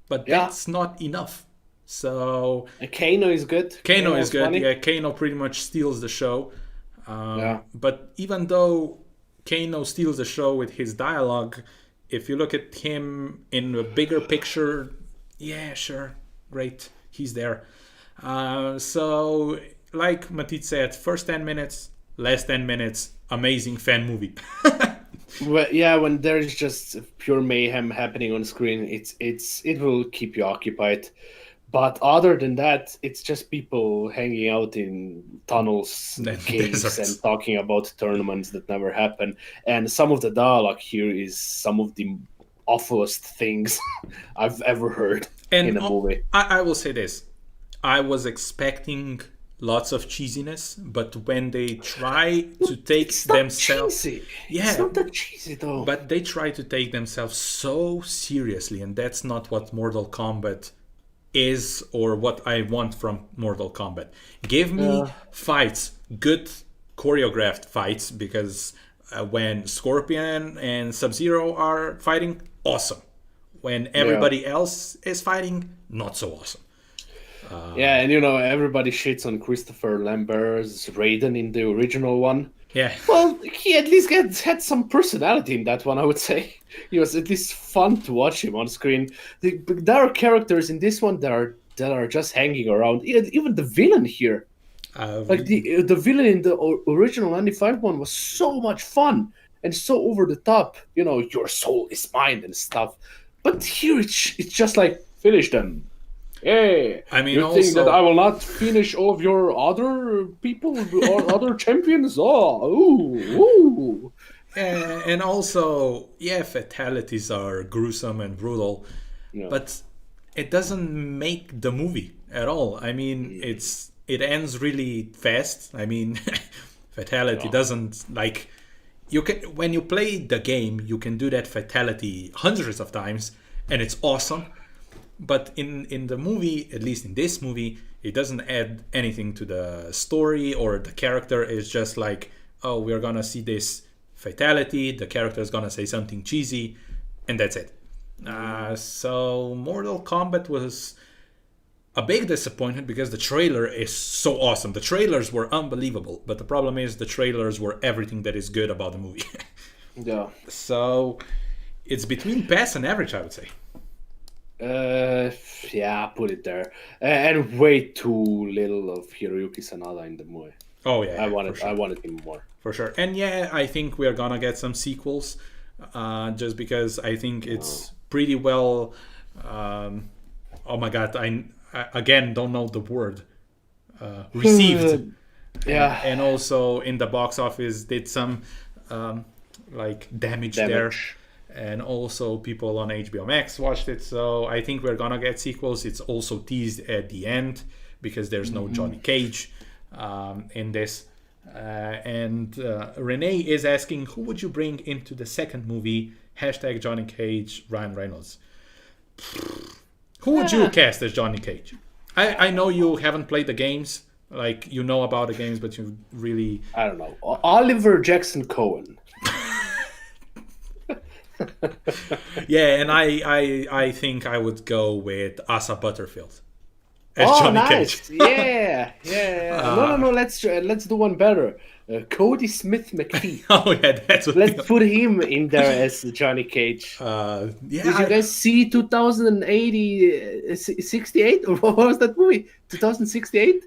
but Yeah. that's not enough. So And Kano is good. Kano is good. funny. Yeah, Kano pretty much steals the show. Yeah. But even though Kano steals the show with his dialogue, if you look at him in a bigger picture, yeah, sure, great, he's there. So, like Matit said, first 10 minutes, last 10 minutes, amazing fan movie. Well, yeah, when there's just pure mayhem happening on screen, it will keep you occupied. But other than that, it's just people hanging out in tunnels, And caves, deserts. and talking about tournaments that never happen. And some of the dialogue here is some of the awfulest things I've ever heard in a movie. I will say this. I was expecting lots of cheesiness, but when they try to take It's not themselves... cheesy. Yeah, It's not that cheesy, though. but they try to take themselves so seriously, and that's not what Mortal Kombat is or what I want from Mortal Kombat. Give me fights, good choreographed fights, because when Scorpion and Sub-Zero are fighting, awesome. When everybody else is fighting, not so awesome. Yeah, and everybody shits on Christopher Lambert's Raiden in the original one. Yeah. Well, he at least had some personality in that one, I would say. He was at least fun to watch him on screen. There are characters in this one that are just hanging around. Even the villain here, like the villain in the original 95 one was so much fun and so over the top. Your soul is mine and stuff. But here it's just like finish them. Hey, I mean, you think that also, I will not finish all of your other people or other champions? Oh, ooh, ooh. and also, yeah, fatalities are gruesome and brutal, Yeah. but it doesn't make the movie at all. I mean, it ends really fast. I mean, fatality Yeah. doesn't like you can when you play the game, you can do that fatality hundreds of times, and it's awesome. But in the movie, at least in this movie, it doesn't add anything to the story or the character. Is just like, oh, we're gonna see this fatality, the character is gonna say something cheesy, and that's it. So Mortal Kombat was a big disappointment because the trailer is so awesome. The trailers were unbelievable, but the problem is the trailers were everything that is good about the movie. Yeah. So it's between pass and average, I would say. Yeah, put it there. And way too little of Hiroyuki Sanada in the movie. Oh yeah, I wanted him more. for sure. And yeah, I think we're gonna get some sequels, just because I think it's pretty well. Oh my god, I again don't know the word. Received, Yeah. and also in the box office did some like damage there, and also people on HBO Max watched it. So I think we're gonna get sequels. It's also teased at the end because there's no Johnny Cage in this. And Renee is asking, who would you bring into the second movie? Hashtag Johnny Cage, Ryan Reynolds. Who would you cast as Johnny Cage? I know you haven't played the games, like you know about the games, but you really... I don't know. Oliver Jackson Cohen. Yeah, and I think I would go with Asa Butterfield as Oh, Johnny nice! Cage. Yeah. No. Let's do one better. Cody Smith McPhee. Oh yeah, that's what. Let's put him in there as Johnny Cage. Yeah. Did you guys see 2080 68 or what was that movie? 2068?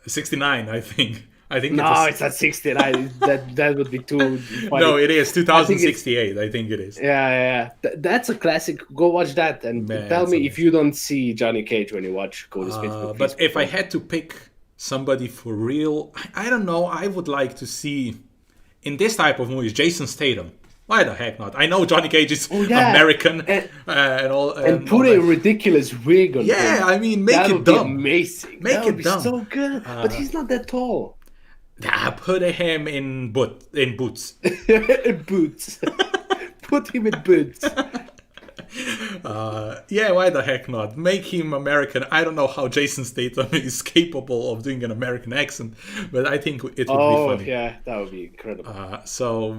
69, I think. I think No, it's not 69. that would be too funny. No, it is 2068. I think it is. Yeah. That's a classic. Go watch that and Man, tell me amazing. if you don't see Johnny Cage when you watch Cody Smith McPhee's But if I performance. had to pick somebody for real, I don't know. I would like to see in this type of movies Jason Statham. Why the heck not? I know Johnny Cage is yeah. American And- all, and all put a that. ridiculous wig on Yeah, him. I mean, make That it would be dumb. amazing. Make that it would be dumb. so good. But he's not that tall. Put him in boots. Boots. Put him in boots. Yeah, why the heck not? Make him American. I don't know how Jason Statham is capable of doing an American accent, but I think it would be funny. Yeah, that would be incredible.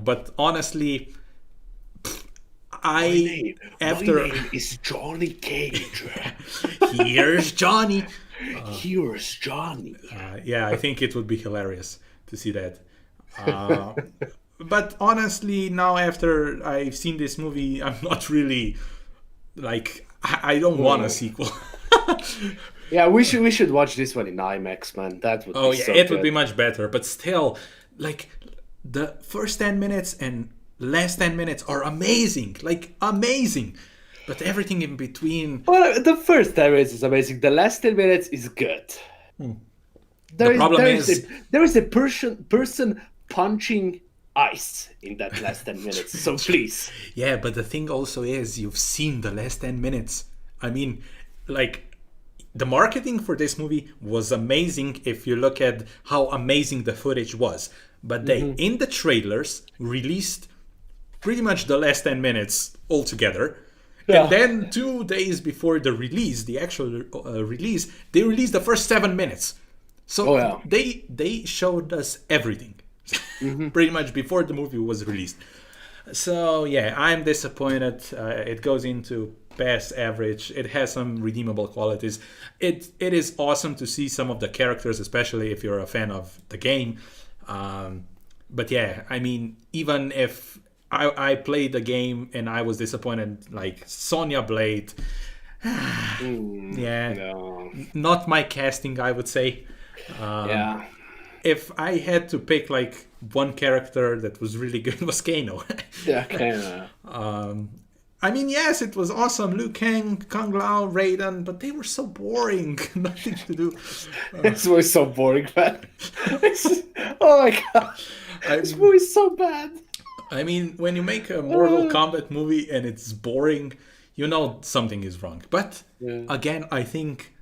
But honestly, My name after is Johnny Cage. here's Johnny. Here's Johnny. Yeah, I think it would be hilarious to see that. But honestly, now after I've seen this movie, I'm not really like I don't want a sequel. Yeah, we should watch this one in IMAX, man. That would. Oh be yeah, so it good. would be much better. But still, like the first 10 minutes and last 10 minutes are amazing, like amazing. But everything in between. Well, the first 10 minutes is amazing. The last 10 minutes is good. There is a person punching ice in that last 10 minutes. So please. Yeah, but the thing also is you've seen the last 10 minutes. I mean, like the marketing for this movie was amazing if you look at how amazing the footage was. But they, in the trailers, released pretty much the last 10 minutes altogether. Yeah. And then 2 days before the release, the actual release, they released the first 7 minutes. So they showed us everything, pretty much before the movie was released. So yeah, I'm disappointed. It goes into past average. It has some redeemable qualities. It is awesome to see some of the characters, especially if you're a fan of the game. But yeah, I mean, even if I played the game and I was disappointed, like Sonya Blade, not my casting, I would say. Yeah. If I had to pick like one character that was really good, it was Kano. Yeah, kind of. I mean, yes, it was awesome. Liu Kang, Kung Lao, Raiden, but they were so boring. Nothing to do. This movie's so boring, man. Oh my god, I this mean, movie's so bad. when you make a Mortal Kombat movie and it's boring, you know something is wrong. But Yeah. again, I think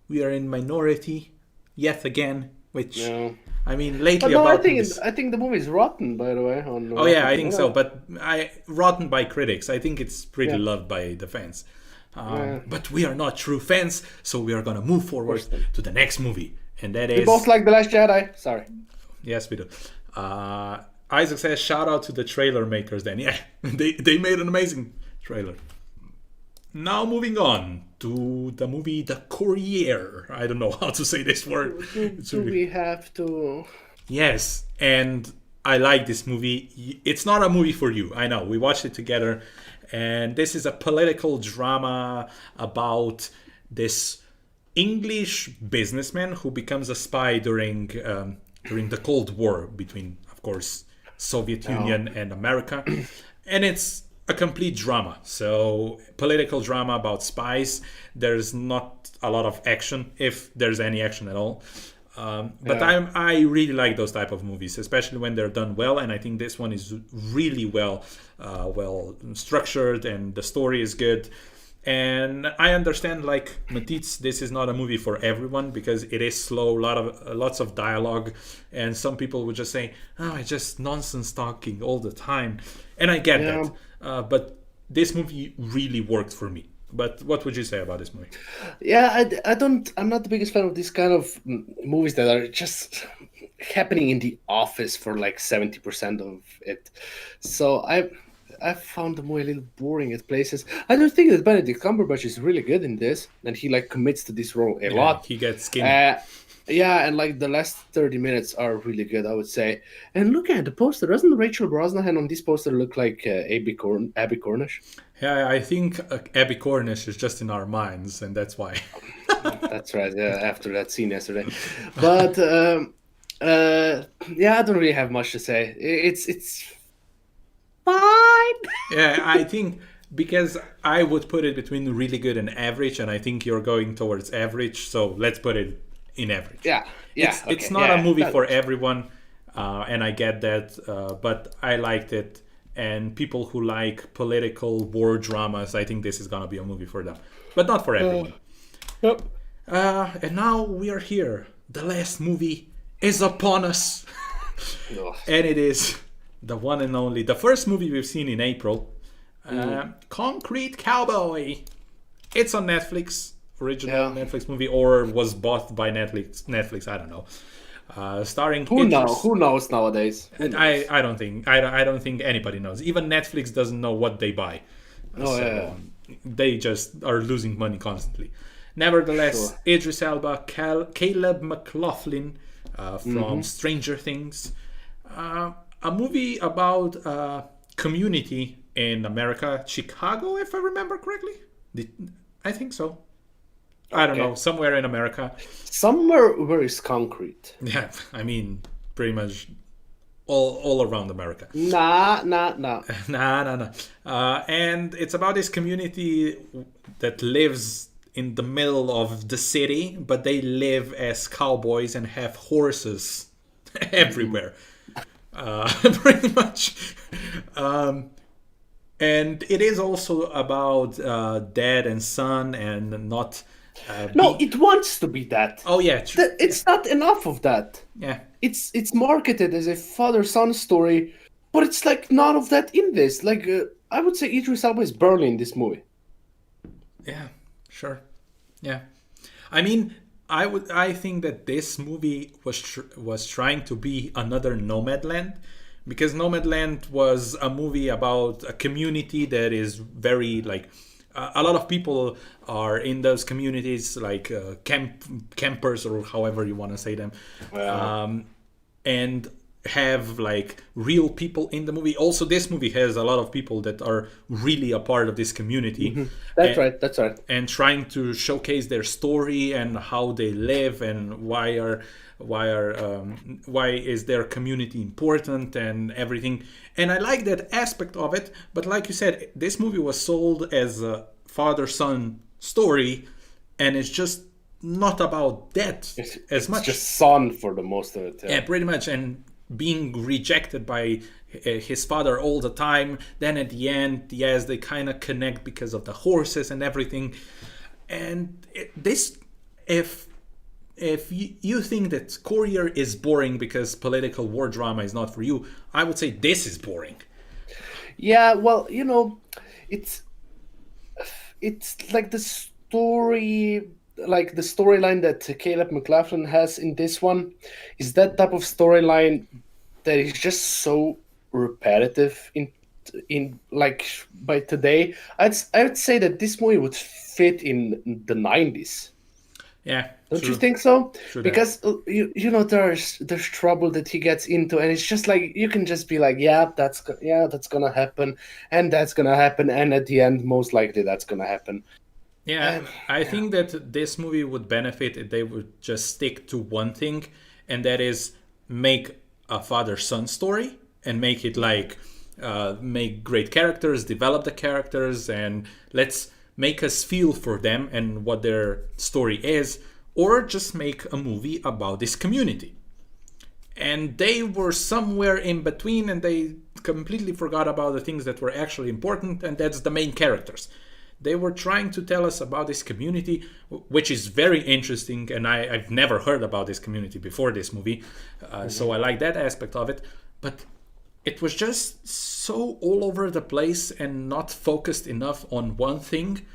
we are in minority yet again, which Yeah. I mean, But lately no, about movies. I think the movie's rotten, by the way. On Oh yeah, I think so. Tomatoes. But rotten by critics. I think it's pretty Yeah. loved by the fans. Yeah. But we are not true fans, so we are gonna move forward to the next movie, and that We is both like The Last Jedi. Sorry. yes, we do. Isaac says, "Shout out to the trailer makers." Then yeah, they made an amazing trailer. Now moving on to the movie The Courier. I don't know how to say this word. It's Do really- we have to? Yes, and I like this movie. It's not a movie for you. I know. We watched it together, and this is a political drama about this English businessman who becomes a spy during the Cold War between, of course, Soviet Union and America, and it's a complete drama. So political drama about spies. There's not a lot of action, if there's any action at all. But I really like those type of movies, especially when they're done well. And I think this one is really well structured, and the story is good. And I understand, like Matitz, this is not a movie for everyone because it is slow, lots of dialogue, and some people would just say, "Oh, it's just nonsense talking all the time," and I get that. But this movie really worked for me. But what would you say about this movie? Yeah, I don't. I'm not the biggest fan of these kind of movies that are just happening in the office for like 70% of it. So I found the movie a little boring at places. I don't think that Benedict Cumberbatch is really good in this, and he like commits to this role a lot. He gets skinny. Yeah, and like the last 30 minutes are really good, I would say. And look at the poster. Doesn't Rachel Brosnahan on this poster look like Abby Cornish? Yeah, I think Abby Cornish is just in our minds, and that's why. That's right. Yeah, after that scene yesterday, but yeah, I don't really have much to say. It's fine. Yeah, I think because I would put it between really good and average, and I think you're going towards average, so let's put it in average. Yeah, It's not a movie for everyone, and I get that, but I liked it. And people who like political war dramas, I think this is gonna be a movie for them, but not for everyone. Yep. And now we are here. The last movie is upon us, and it is the one and only, the first movie we've seen in April, Concrete Cowboy. It's on Netflix, original Netflix movie, or was bought by Netflix. I don't know. Starring Who knows nowadays? I don't think anybody knows. Even Netflix doesn't know what they buy. They just are losing money constantly. Nevertheless, Idris Elba, Caleb McLaughlin from Stranger Things, a movie about a community in America, Chicago, if I remember correctly. I think so. I don't know, somewhere in America. Somewhere where is concrete. Yeah, I mean, pretty much all around America. Nah. Nah. And it's about this community that lives in the middle of the city, but they live as cowboys and have horses everywhere. Pretty much. And it is also about dad and son, and not... No, it wants to be that. Oh yeah, true. It's not enough of that. Yeah. It's marketed as a father-son story, but it's like none of that in this. Like I would say Idris Elba is barely in this movie. Yeah, sure. Yeah. I mean, I think that this movie was trying to be another Nomadland, because Nomadland was a movie about a community that is very like... a lot of people are in those communities, like campers, or however you want to say them. And have like real people in the movie. Also, this movie has a lot of people that are really a part of this community. That's and, right. That's right. and trying to showcase their story and how they live and why is their community important and everything. And I like that aspect of it. But like you said, this movie was sold as a father-son story, and it's just not about that as much. It's just son for the most of it. Yeah, pretty much. And being rejected by his father all the time. Then at the end, yes, they kind of connect because of the horses and everything. And if you think that Courier is boring because political war drama is not for you, I would say this is boring. Yeah, well, it's like the storyline that Caleb McLaughlin has in this one is that type of storyline that is just so repetitive in like by today. I would say that this movie would fit in the 90s. Yeah, don't you think so? True because there's trouble that he gets into, and it's just like you can just be like, that's gonna happen, and that's gonna happen, and at the end, most likely that's gonna happen. Yeah, I think that this movie would benefit if they would just stick to one thing, and that is make a father-son story and make it like make great characters, develop the characters, and let's make us feel for them and what their story is, or just make a movie about this community. And they were somewhere in between, and they completely forgot about the things that were actually important, and that's the main characters. They were trying to tell us about this community, which is very interesting, and I've never heard about this community before this movie, so I like that aspect of it. But it was just so all over the place and not focused enough on one thing.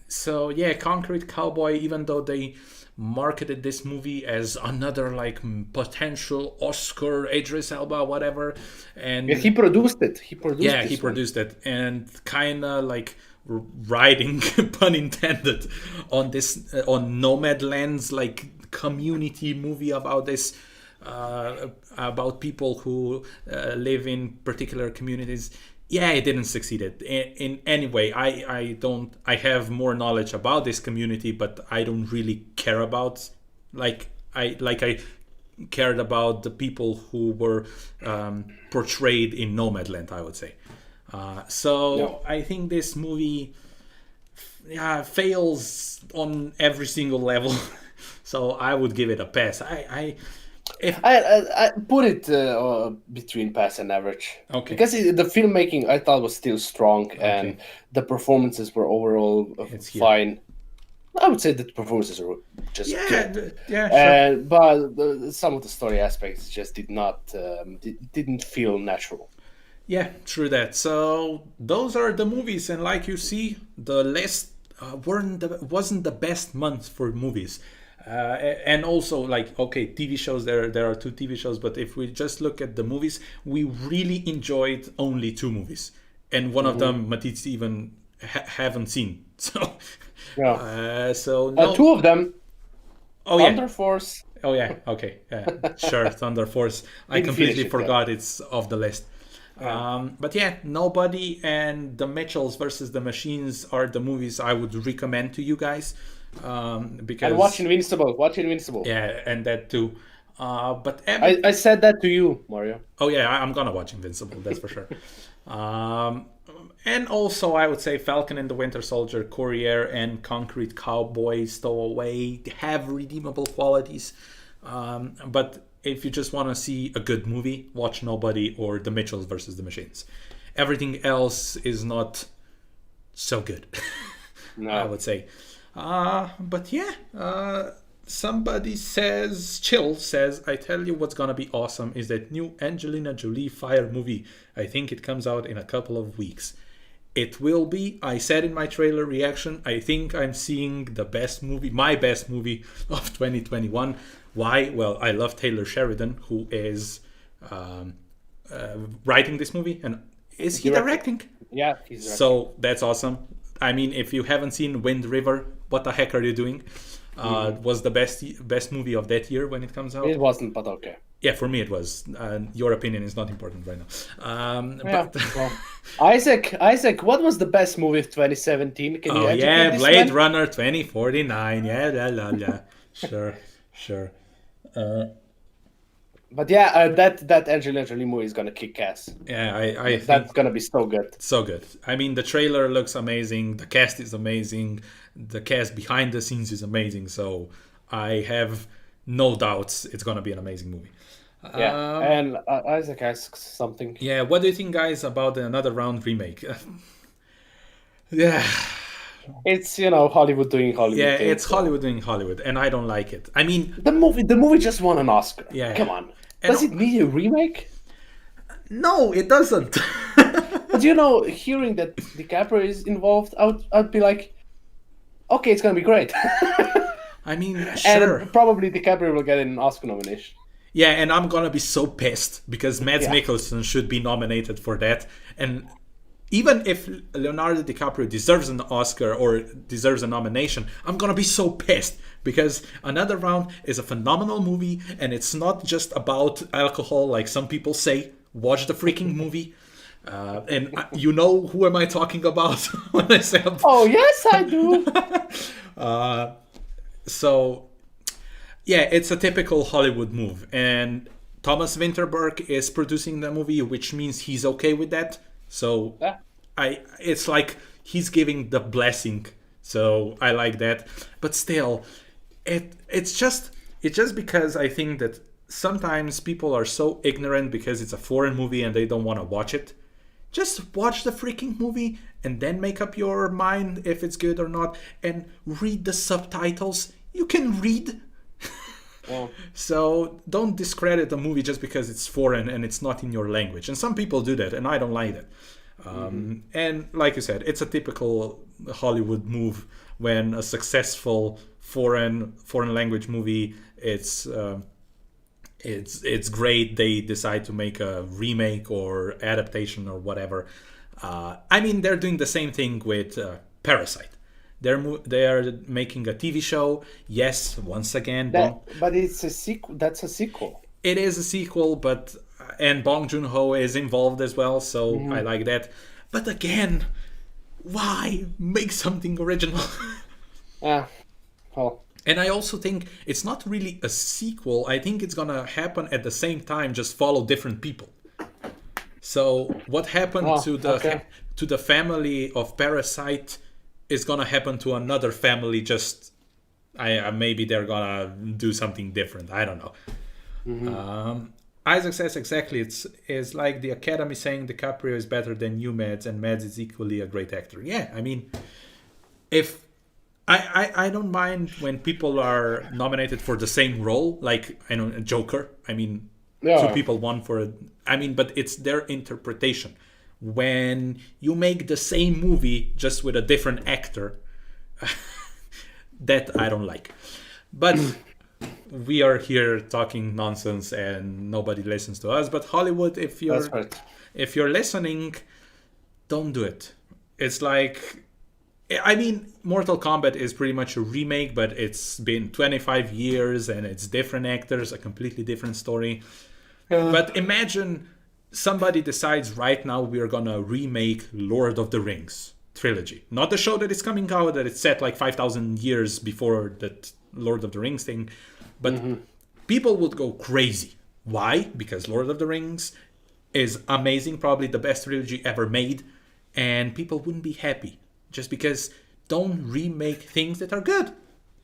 So yeah, Concrete Cowboy, even though they marketed this movie as another like potential Oscar, Idris Elba, whatever, and he produced it. He produced it, and kind of like riding, pun intended, on this on Nomadland's like community movie about this. About people who live in particular communities. Yeah, it didn't succeed in any way. I have more knowledge about this community, but I don't really care about I cared about the people who were portrayed in Nomadland, I would say. I think this movie fails on every single level. So I would give it a pass. I put it between pass and average. Okay. Because the filmmaking I thought was still strong, and the performances were overall fine. I would say that the performances were just good. Yeah, sure. But some of the story aspects just didn't feel natural. Yeah, true that. So those are the movies, and like you see, the list wasn't the best month for movies. And also, TV shows, there are 2 TV shows, but if we just look at the movies, we really enjoyed only 2 movies, and one of them Matisse even haven't seen. So, no. 2 of them. Oh Thunder yeah. Force. Oh yeah. Okay. Sure. Thunder Force. I completely forgot it's off the list. But yeah, Nobody and The Mitchells versus the Machines are the movies I would recommend to you guys. Because and watch Invincible. Yeah, and that too. But I said that to you, Mario. Oh yeah, I'm gonna watch Invincible. That's for sure. And also, I would say Falcon and the Winter Soldier, Courier, and Concrete Cowboy, Stowaway have redeemable qualities. But if you just want to see a good movie, watch Nobody or The Mitchells versus the Machines. Everything else is not so good. No. I would say. But yeah, somebody Chill says, I tell you what's gonna be awesome is that new Angelina Jolie Fire movie. I think it comes out in a couple of weeks. It will be, I said in my trailer reaction, I think I'm seeing my best movie of 2021. Why? Well, I love Taylor Sheridan, who is writing this movie, and is he directing? Yeah, he's directing. So that's awesome. I mean, if you haven't seen Wind River, what the heck are you doing? Was the best movie of that year when it comes out. It wasn't, but okay. Yeah, for me it was. Your opinion is not important right now. Yeah. But Well, Isaac, what was the best movie of 2017? Can you oh educate yeah, this Blade man? Runner 2049. Yeah, la la la. Sure, sure. But yeah, that Angelina Jolie movie is gonna kick ass. Yeah, I That's think gonna be so good. so good. I mean, the trailer looks amazing. The cast is amazing. The cast behind the scenes is amazing. So I have no doubts it's gonna be an amazing movie. Yeah, Um, and Isaac asks something. yeah, what do you think, guys, about the Another Round remake? Yeah, It's Hollywood doing yeah, Hollywood it's things. So. Hollywood doing Hollywood, and I don't like it. I mean, The movie just won an Oscar. yeah, Come on, and does it need a remake? no, it doesn't. But hearing that DiCaprio is involved, I'd be like, okay, it's gonna be great, I mean, sure. and probably DiCaprio will get an Oscar nomination. Yeah, and I'm gonna be so pissed because Mads Yeah. Mikkelsen should be nominated for that. And even if Leonardo DiCaprio deserves an Oscar or deserves a nomination, I'm gonna be so pissed because Another Round is a phenomenal movie and it's not just about alcohol like some people say. Watch the freaking movie. And you know who am I talking about when I say Oh yes, I do. so yeah, it's a typical Hollywood move, and Thomas Winterberg is producing the movie, which means he's okay with that. So Yeah. it's like he's giving the blessing. So I like that, but still, it's just because I think that sometimes people are so ignorant because it's a foreign movie and they don't want to watch it. Just watch the freaking movie and then make up your mind if it's good or not, and read the subtitles. You can read. Yeah. So don't discredit a movie just because it's foreign and it's not in your language. And some people do that, and I don't like that. And like you said, it's a typical Hollywood move when a successful foreign language movie it's great. They decide to make a remake or adaptation or whatever. I mean, they're doing the same thing with Parasite. They are making a TV show. Yes, once again, But it's a sequel. That's a sequel. it is a sequel, but and Bong Joon-ho is involved as well, so I like that. But again, why make something original? Yeah. Well. And I also think it's not really a sequel. I think it's gonna happen at the same time, just follow different people. So what happened to the family of Parasite is gonna happen to another family. Just maybe they're gonna do something different. I don't know. Isaac says exactly. It's like the Academy saying DiCaprio is better than you, Mads, and Mads is equally a great actor. Yeah, I mean, if I don't mind when people are nominated for the same role, like I know Joker. I mean, two people won for it. I mean, but it's their interpretation. When you make the same movie just with a different actor, that I don't like. But we are here talking nonsense and nobody listens to us. But Hollywood, if you're listening, don't do it. It's like, I mean, Mortal Kombat is pretty much a remake, but it's been 25 years and it's different actors, a completely different story. But imagine somebody decides right now we're gonna remake Lord of the Rings trilogy. Not the show that is coming out, that it's set like 5,000 years before that Lord of the Rings thing. But people would go crazy. Why? Because Lord of the Rings is amazing, probably the best trilogy ever made, and people wouldn't be happy. Just because don't remake things that are good.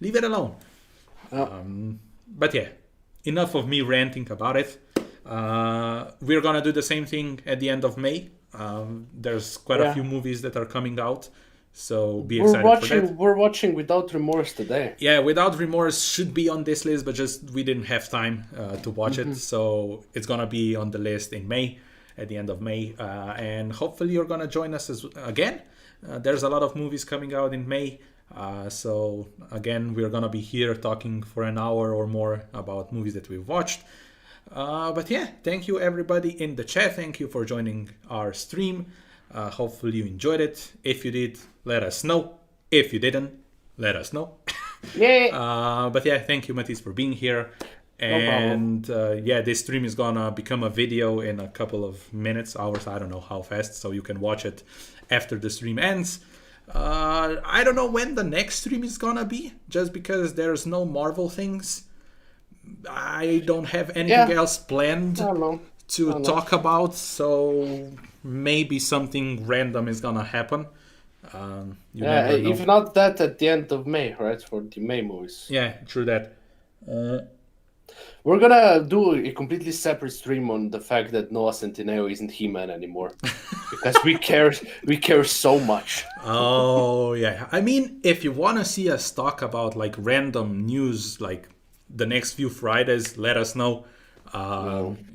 Leave it alone. But yeah, enough of me ranting about it. We're gonna do the same thing at the end of May. There's quite a few movies that are coming out, so be excited for that. We're watching Without Remorse today. Yeah, Without Remorse should be on this list, but just we didn't have time to watch it, so it's gonna be on the list in May, at the end of May, and hopefully you're gonna join us again. There's a lot of movies coming out in May. So again, we're gonna be here talking for an hour or more about movies that we've watched. But yeah, thank you everybody in the chat. Thank you for joining our stream. Hopefully you enjoyed it. If you did, let us know. If you didn't, let us know. Yeah. But yeah, thank you, Matisse, for being here. No problem. And this stream is gonna become a video in a couple of minutes, hours. I don't know how fast, so you can watch it after the stream ends. I don't know when the next stream is gonna be, just because there's no Marvel things. I don't have anything else planned to talk about, so maybe something random is gonna happen. You never know. If not that, at the end of May, right, for the May movies. Yeah, true that. We're gonna do a completely separate stream on the fact that Noah Centineo isn't He-Man anymore, because we care so much. Oh yeah, I mean, if you wanna see us talk about like random news, like the next few Fridays, let us know.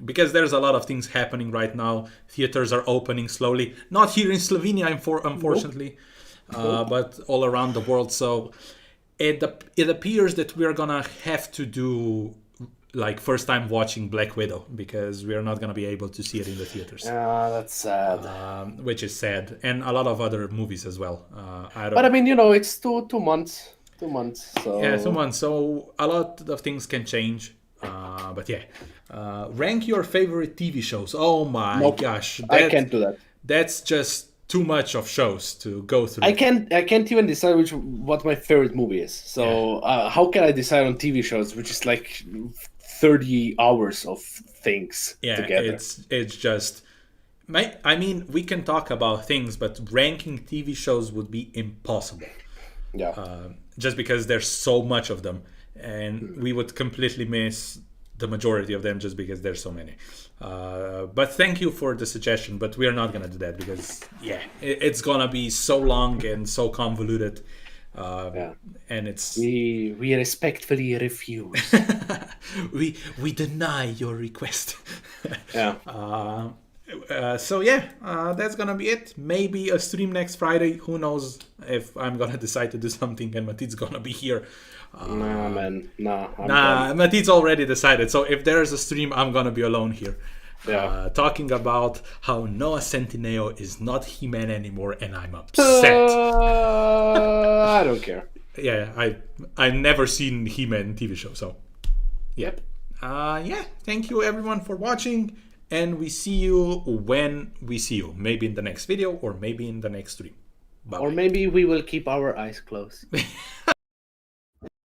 Because there's a lot of things happening right now. Theaters are opening slowly. Not here in Slovenia, unfortunately, but all around the world. So it appears that we're gonna have to do like first time watching Black Widow, because we're not gonna be able to see it in the theaters. That's sad. Which is sad, and a lot of other movies as well. But I mean, it's 2 months. 2 months. So yeah, 2 months. So a lot of things can change. But yeah, rank your favorite TV shows. Oh my gosh, I can't do that. That's just too much of shows to go through. I can't even decide what my favorite movie is. So how can I decide on TV shows, which is like 30 hours of things together? It's just. I mean, we can talk about things, but ranking TV shows would be impossible. Yeah. Just because there's so much of them, and we would completely miss the majority of them just because there's so many. But thank you for the suggestion, but we're not gonna do that because it's gonna be so long and so convoluted. And it's we respectfully refuse. we deny your request. That's gonna be it. Maybe a stream next Friday. Who knows if I'm gonna decide to do something and Matit's gonna be here. Nah, man. Nah. Matit's already decided. So if there's a stream, I'm gonna be alone here. Talking about how Noah Centineo is not He-Man anymore, and I'm upset. I don't care. Yeah, I've never seen He-Man TV show, so yep. Thank you everyone for watching. And we see you when we see you. Maybe in the next video or maybe in the next stream. Bye-bye. Or maybe we will keep our eyes closed.